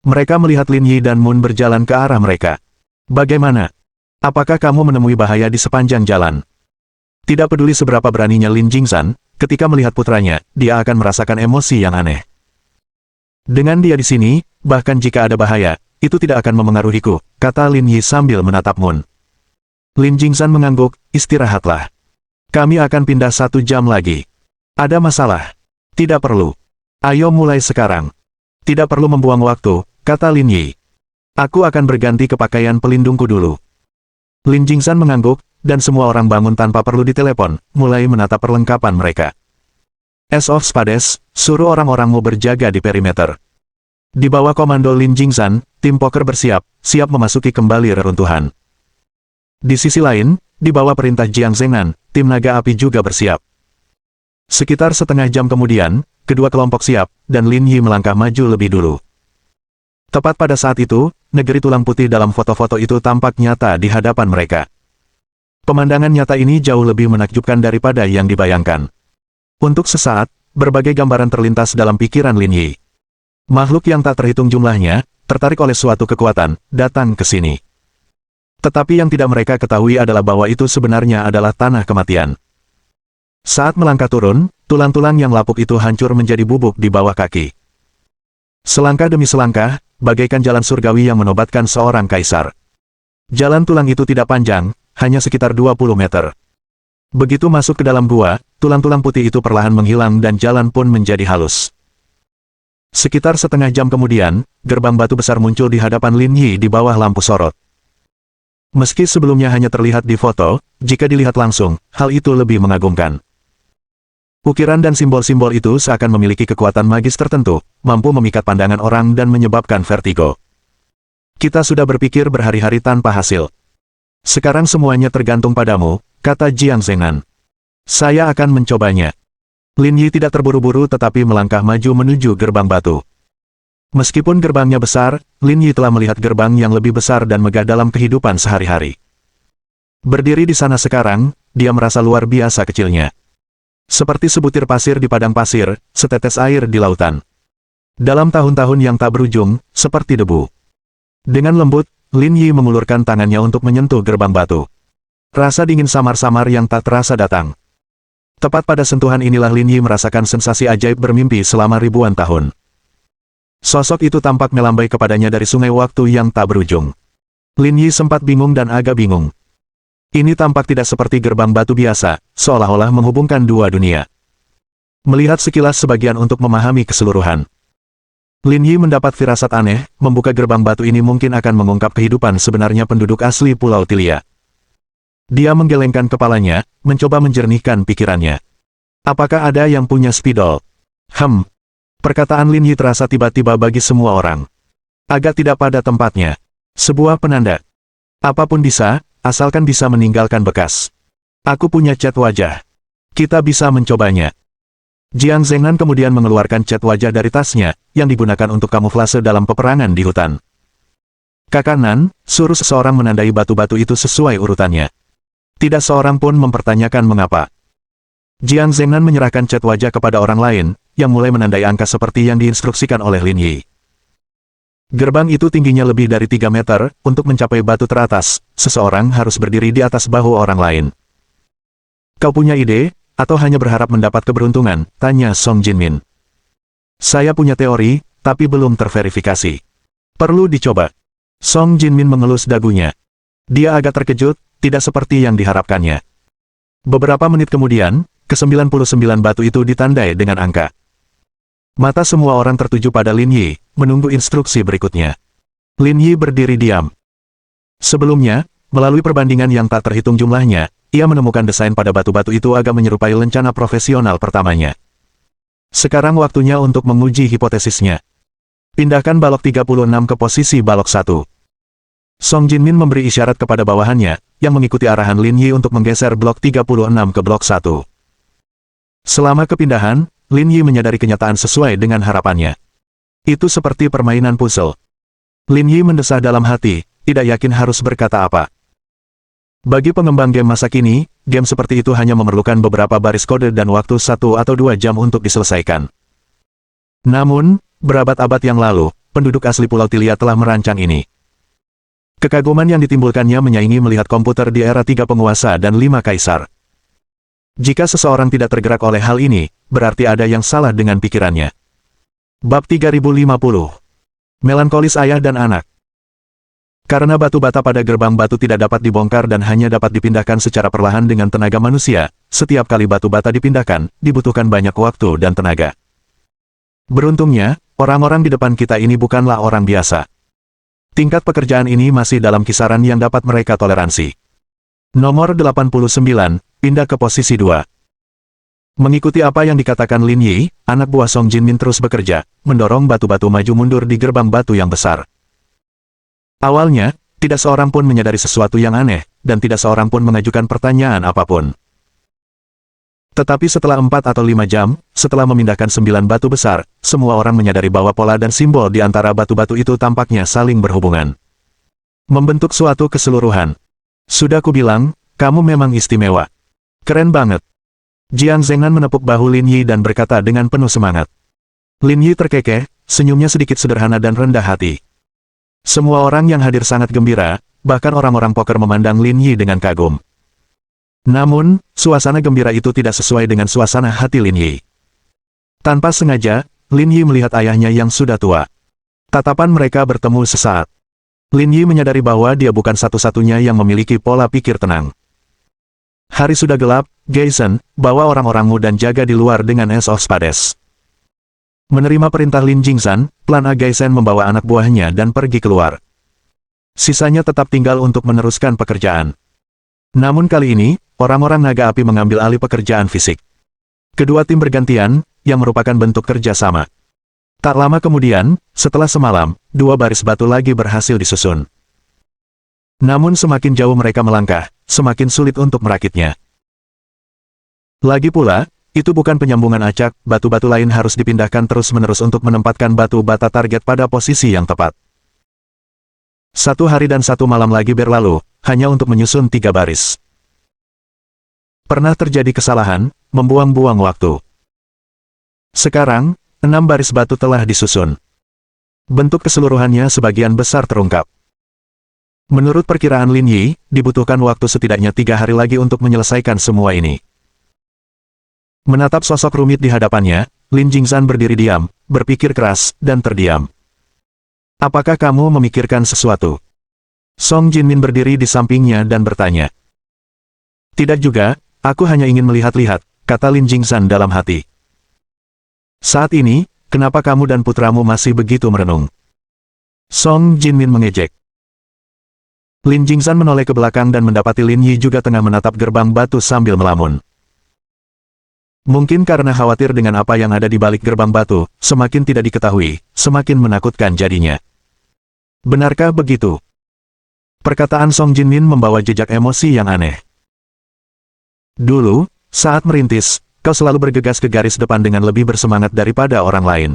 Mereka melihat Lin Yi dan Moon berjalan ke arah mereka. Bagaimana? Apakah kamu menemui bahaya di sepanjang jalan? Tidak peduli seberapa beraninya Lin Jingzhan, ketika melihat putranya, dia akan merasakan emosi yang aneh. Dengan dia di sini, bahkan jika ada bahaya, itu tidak akan memengaruhiku, kata Lin Yi sambil menatap Moon. Lin Jingzhan mengangguk, istirahatlah. Kami akan pindah 1 jam lagi. Ada masalah? Tidak perlu. Ayo mulai sekarang. Tidak perlu membuang waktu, kata Lin Yi. Aku akan berganti ke pakaian pelindungku dulu. Lin Jingzhan mengangguk, dan semua orang bangun tanpa perlu ditelepon, mulai menatap perlengkapan mereka. As of Spades, suruh orang-orangmu berjaga di perimeter. Di bawah komando Lin Jingzhan, tim poker bersiap, siap memasuki kembali reruntuhan. Di sisi lain, di bawah perintah Jiang Zhengnan, tim naga api juga bersiap. Sekitar setengah jam kemudian, kedua kelompok siap, dan Lin Yi melangkah maju lebih dulu. Tepat pada saat itu, negeri tulang putih dalam foto-foto itu tampak nyata di hadapan mereka. Pemandangan nyata ini jauh lebih menakjubkan daripada yang dibayangkan. Untuk sesaat, berbagai gambaran terlintas dalam pikiran Lin Yi. Makhluk yang tak terhitung jumlahnya, tertarik oleh suatu kekuatan, datang ke sini. Tetapi yang tidak mereka ketahui adalah bahwa itu sebenarnya adalah tanah kematian. Saat melangkah turun, tulang-tulang yang lapuk itu hancur menjadi bubuk di bawah kaki. Selangkah demi selangkah, bagaikan jalan surgawi yang menobatkan seorang kaisar. Jalan tulang itu tidak panjang, hanya sekitar 20 meter. Begitu masuk ke dalam gua, tulang-tulang putih itu perlahan menghilang dan jalan pun menjadi halus. Sekitar setengah jam kemudian, gerbang batu besar muncul di hadapan Lin Yi di bawah lampu sorot. Meski sebelumnya hanya terlihat di foto, jika dilihat langsung, hal itu lebih mengagumkan. Ukiran dan simbol-simbol itu seakan memiliki kekuatan magis tertentu, mampu memikat pandangan orang dan menyebabkan vertigo. Kita sudah berpikir berhari-hari tanpa hasil. Sekarang semuanya tergantung padamu, kata Jiang Zhengnan. Saya akan mencobanya. Lin Yi tidak terburu-buru tetapi melangkah maju menuju gerbang batu. Meskipun gerbangnya besar, Lin Yi telah melihat gerbang yang lebih besar dan megah dalam kehidupan sehari-hari. Berdiri di sana sekarang, dia merasa luar biasa kecilnya. Seperti sebutir pasir di padang pasir, setetes air di lautan. Dalam tahun-tahun yang tak berujung, seperti debu. Dengan lembut, Lin Yi mengulurkan tangannya untuk menyentuh gerbang batu. Rasa dingin samar-samar yang tak terasa datang. Tepat pada sentuhan inilah Lin Yi merasakan sensasi ajaib bermimpi selama ribuan tahun. Sosok itu tampak melambai kepadanya dari sungai waktu yang tak berujung. Lin Yi sempat bingung dan agak bingung. Ini tampak tidak seperti gerbang batu biasa, seolah-olah menghubungkan dua dunia. Melihat sekilas sebagian untuk memahami keseluruhan. Lin Yi mendapat firasat aneh, membuka gerbang batu ini mungkin akan mengungkap kehidupan sebenarnya penduduk asli Pulau Tilia. Dia menggelengkan kepalanya, mencoba menjernihkan pikirannya. Apakah ada yang punya spidol? Perkataan Lin Yi terasa tiba-tiba bagi semua orang. Agak tidak pada tempatnya. Sebuah penanda. Apapun bisa, asalkan bisa meninggalkan bekas. Aku punya cat wajah. Kita bisa mencobanya. Jiang Zhengnan kemudian mengeluarkan cat wajah dari tasnya, yang digunakan untuk kamuflase dalam peperangan di hutan. Kakak Nan, suruh seseorang menandai batu-batu itu sesuai urutannya. Tidak seorang pun mempertanyakan mengapa. Jiang Zhengnan menyerahkan cat wajah kepada orang lain, yang mulai menandai angka seperti yang diinstruksikan oleh Lin Yi. Gerbang itu tingginya lebih dari 3 meter, untuk mencapai batu teratas, seseorang harus berdiri di atas bahu orang lain. Kau punya ide, atau hanya berharap mendapat keberuntungan? Tanya Song Jinmin. Saya punya teori, tapi belum terverifikasi. Perlu dicoba. Song Jinmin mengelus dagunya. Dia agak terkejut, tidak seperti yang diharapkannya. Beberapa menit kemudian, ke-99 batu itu ditandai dengan angka. Mata semua orang tertuju pada Lin Yi, menunggu instruksi berikutnya. Lin Yi berdiri diam. Sebelumnya, melalui perbandingan yang tak terhitung jumlahnya, ia menemukan desain pada batu-batu itu agak menyerupai lencana profesional pertamanya. Sekarang waktunya untuk menguji hipotesisnya. Pindahkan balok 36 ke posisi balok 1. Song Jinmin memberi isyarat kepada bawahannya, yang mengikuti arahan Lin Yi untuk menggeser blok 36 ke blok 1. Selama kepindahan, Lin Yi menyadari kenyataan sesuai dengan harapannya. Itu seperti permainan puzzle. Lin Yi mendesah dalam hati, tidak yakin harus berkata apa. Bagi pengembang game masa kini, game seperti itu hanya memerlukan beberapa baris kode dan waktu 1 atau 2 jam untuk diselesaikan. Namun, berabad-abad yang lalu, penduduk asli Pulau Tilia telah merancang ini. Kekaguman yang ditimbulkannya menyaingi melihat komputer di era 3 penguasa dan 5 kaisar. Jika seseorang tidak tergerak oleh hal ini, berarti ada yang salah dengan pikirannya. Bab 3050. Melankolis ayah dan anak. Karena batu bata pada gerbang batu tidak dapat dibongkar dan hanya dapat dipindahkan secara perlahan dengan tenaga manusia, setiap kali batu bata dipindahkan, dibutuhkan banyak waktu dan tenaga. Beruntungnya, orang-orang di depan kita ini bukanlah orang biasa. Tingkat pekerjaan ini masih dalam kisaran yang dapat mereka toleransi. Nomor 89, pindah ke posisi 2. Mengikuti apa yang dikatakan Lin Yi, anak buah Song Jinmin terus bekerja, mendorong batu-batu maju mundur di gerbang batu yang besar. Awalnya, tidak seorang pun menyadari sesuatu yang aneh, dan tidak seorang pun mengajukan pertanyaan apapun. Tetapi setelah 4 atau 5 jam, setelah memindahkan 9 batu besar, semua orang menyadari bahwa pola dan simbol di antara batu-batu itu tampaknya saling berhubungan. Membentuk suatu keseluruhan. Sudah kubilang, kamu memang istimewa. Keren banget. Jiang Zengnan menepuk bahu Lin Yi dan berkata dengan penuh semangat. Lin Yi terkekeh, senyumnya sedikit sederhana dan rendah hati. Semua orang yang hadir sangat gembira, bahkan orang-orang poker memandang Lin Yi dengan kagum. Namun, suasana gembira itu tidak sesuai dengan suasana hati Lin Yi. Tanpa sengaja, Lin Yi melihat ayahnya yang sudah tua. Tatapan mereka bertemu sesaat. Lin Yi menyadari bahwa dia bukan satu-satunya yang memiliki pola pikir tenang. Hari sudah gelap, Gaisen, bawa orang-orangmu dan jaga di luar dengan Ace of Spades. Menerima perintah Lin Jingzan, Plan A Gaisen membawa anak buahnya dan pergi keluar. Sisanya tetap tinggal untuk meneruskan pekerjaan. Namun kali ini, orang-orang naga api mengambil alih pekerjaan fisik. Kedua tim bergantian, yang merupakan bentuk kerja sama. Tak lama kemudian, setelah semalam, 2 baris batu lagi berhasil disusun. Namun semakin jauh mereka melangkah, semakin sulit untuk merakitnya. Lagi pula, itu bukan penyambungan acak, batu-batu lain harus dipindahkan terus-menerus untuk menempatkan batu bata target pada posisi yang tepat. 1 hari dan 1 malam lagi berlalu, hanya untuk menyusun 3 baris. Pernah terjadi kesalahan, membuang-buang waktu. Sekarang, 6 baris batu telah disusun. Bentuk keseluruhannya sebagian besar terungkap. Menurut perkiraan Lin Yi, dibutuhkan waktu setidaknya 3 hari lagi untuk menyelesaikan semua ini. Menatap sosok rumit di hadapannya, Lin Jingzan berdiri diam, berpikir keras, dan terdiam. Apakah kamu memikirkan sesuatu? Song Jinmin berdiri di sampingnya dan bertanya. Tidak juga, aku hanya ingin melihat-lihat, kata Lin Jingzan dalam hati. Saat ini, kenapa kamu dan putramu masih begitu merenung? Song Jinmin mengejek. Lin Jingzan menoleh ke belakang dan mendapati Lin Yi juga tengah menatap gerbang batu sambil melamun. Mungkin karena khawatir dengan apa yang ada di balik gerbang batu, semakin tidak diketahui, semakin menakutkan jadinya. Benarkah begitu? Perkataan Song Jinmin membawa jejak emosi yang aneh. Dulu, saat merintis, kau selalu bergegas ke garis depan dengan lebih bersemangat daripada orang lain.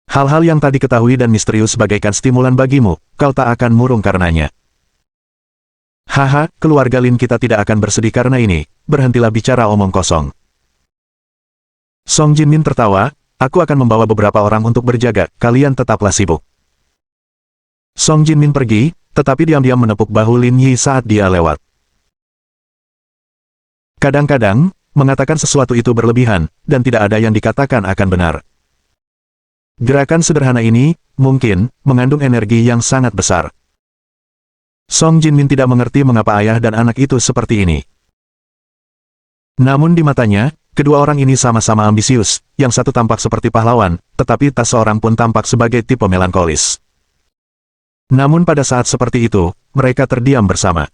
Hal-hal yang tadi ketahui dan misterius bagaikan stimulan bagimu, kau tak akan murung karenanya. Haha, keluarga Lin kita tidak akan bersedih karena ini, berhentilah bicara omong kosong. Song Jinmin tertawa, aku akan membawa beberapa orang untuk berjaga, kalian tetaplah sibuk. Song Jinmin pergi, tetapi diam-diam menepuk bahu Lin Yi saat dia lewat. Kadang-kadang, mengatakan sesuatu itu berlebihan, dan tidak ada yang dikatakan akan benar. Gerakan sederhana ini, mungkin, mengandung energi yang sangat besar. Song Jinmin tidak mengerti mengapa ayah dan anak itu seperti ini. Namun di matanya, kedua orang ini sama-sama ambisius, yang satu tampak seperti pahlawan, tetapi tak seorang pun tampak sebagai tipe melankolis. Namun pada saat seperti itu, mereka terdiam bersama.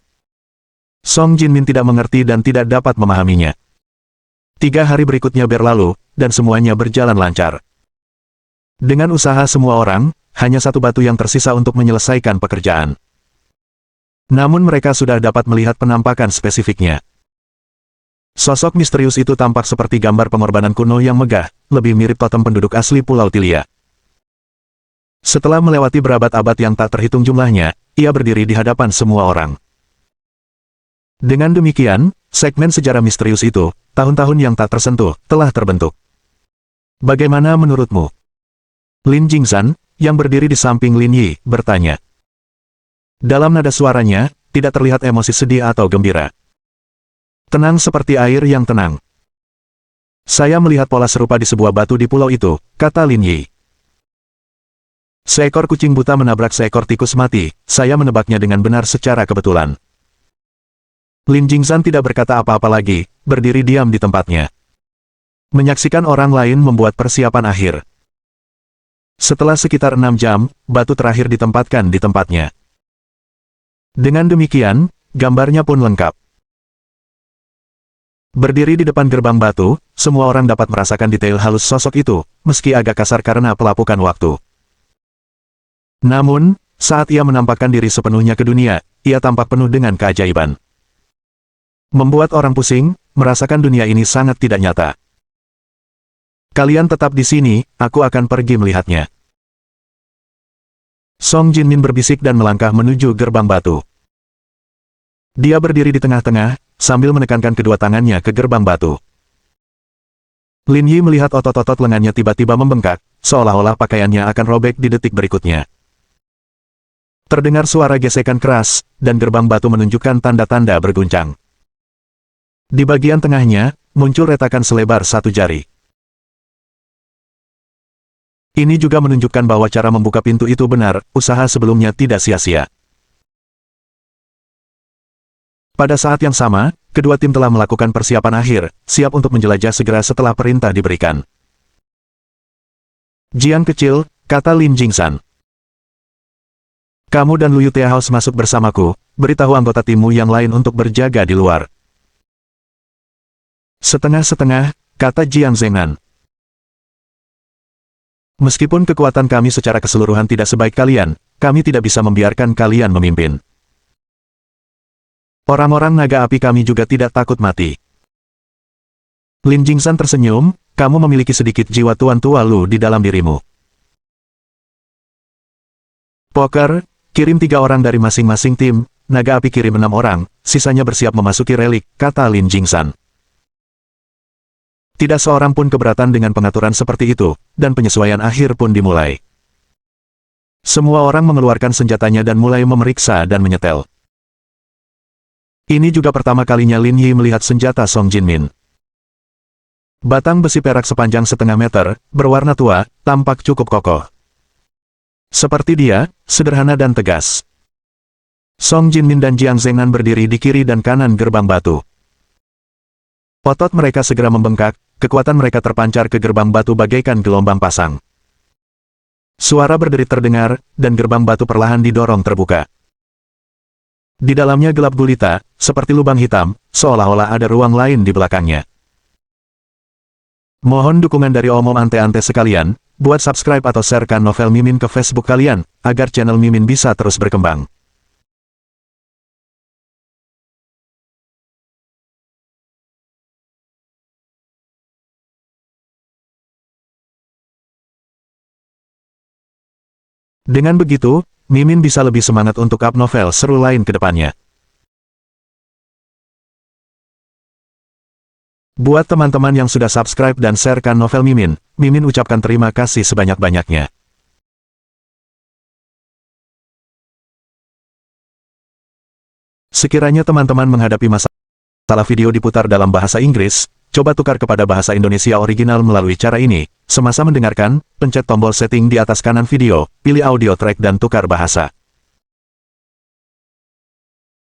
Song Jinmin tidak mengerti dan tidak dapat memahaminya. 3 hari berikutnya berlalu, dan semuanya berjalan lancar. Dengan usaha semua orang, hanya 1 batu yang tersisa untuk menyelesaikan pekerjaan. Namun mereka sudah dapat melihat penampakan spesifiknya. Sosok misterius itu tampak seperti gambar pengorbanan kuno yang megah, lebih mirip totem penduduk asli Pulau Tilia. Setelah melewati berabad-abad yang tak terhitung jumlahnya, ia berdiri di hadapan semua orang. Dengan demikian, segmen sejarah misterius itu, tahun-tahun yang tak tersentuh, telah terbentuk. Bagaimana menurutmu? Lin Jingzhan, yang berdiri di samping Lin Yi, bertanya. Dalam nada suaranya, tidak terlihat emosi sedih atau gembira. Tenang seperti air yang tenang. Saya melihat pola serupa di sebuah batu di pulau itu, kata Lin Yi. Seekor kucing buta menabrak seekor tikus mati, saya menebaknya dengan benar secara kebetulan. Lin Jingzhan tidak berkata apa-apa lagi, berdiri diam di tempatnya. Menyaksikan orang lain membuat persiapan akhir. Setelah sekitar 6 jam, batu terakhir ditempatkan di tempatnya. Dengan demikian, gambarnya pun lengkap. Berdiri di depan gerbang batu, semua orang dapat merasakan detail halus sosok itu, meski agak kasar karena pelapukan waktu. Namun, saat ia menampakkan diri sepenuhnya ke dunia, ia tampak penuh dengan keajaiban. Membuat orang pusing, merasakan dunia ini sangat tidak nyata. Kalian tetap di sini, aku akan pergi melihatnya. Song Jinmin berbisik dan melangkah menuju gerbang batu. Dia berdiri di tengah-tengah, sambil menekankan kedua tangannya ke gerbang batu. Lin Yi melihat otot-otot lengannya tiba-tiba membengkak, seolah-olah pakaiannya akan robek di detik berikutnya. Terdengar suara gesekan keras, dan gerbang batu menunjukkan tanda-tanda berguncang. Di bagian tengahnya, muncul retakan selebar 1 jari. Ini juga menunjukkan bahwa cara membuka pintu itu benar, usaha sebelumnya tidak sia-sia. Pada saat yang sama, kedua tim telah melakukan persiapan akhir, siap untuk menjelajah segera setelah perintah diberikan. Jiang kecil, kata Lin Jingzhan. Kamu dan Liu Teahouse masuk bersamaku, beritahu anggota timmu yang lain untuk berjaga di luar. Setengah-setengah, kata Jiang Zhengnan. Meskipun kekuatan kami secara keseluruhan tidak sebaik kalian, kami tidak bisa membiarkan kalian memimpin. Orang-orang naga api kami juga tidak takut mati. Lin Jingzhan tersenyum, kamu memiliki sedikit jiwa Tuan Tua Lu di dalam dirimu. Poker, kirim 3 orang dari masing-masing tim, naga api kirim 6 orang, sisanya bersiap memasuki relik, kata Lin Jingzhan. Tidak seorang pun keberatan dengan pengaturan seperti itu, dan penyesuaian akhir pun dimulai. Semua orang mengeluarkan senjatanya dan mulai memeriksa dan menyetel. Ini juga pertama kalinya Lin Yi melihat senjata Song Jinmin. Batang besi perak sepanjang setengah meter, berwarna tua, tampak cukup kokoh. Seperti dia, sederhana dan tegas. Song Jinmin dan Jiang Zhengnan berdiri di kiri dan kanan gerbang batu. Otot mereka segera membengkak, kekuatan mereka terpancar ke gerbang batu bagaikan gelombang pasang. Suara berderit terdengar, dan gerbang batu perlahan didorong terbuka. Di dalamnya gelap gulita, seperti lubang hitam, seolah-olah ada ruang lain di belakangnya. Mohon dukungan dari omom ante-ante sekalian, buat subscribe atau sharekan novel Mimin ke Facebook kalian, agar channel Mimin bisa terus berkembang. Dengan begitu, Mimin bisa lebih semangat untuk up novel seru lain ke depannya. Buat teman-teman yang sudah subscribe dan sharekan novel Mimin, Mimin ucapkan terima kasih sebanyak-banyaknya. Sekiranya teman-teman menghadapi masalah video diputar dalam bahasa Inggris, coba tukar kepada bahasa Indonesia original melalui cara ini. Semasa mendengarkan, pencet tombol setting di atas kanan video, pilih audio track dan tukar bahasa.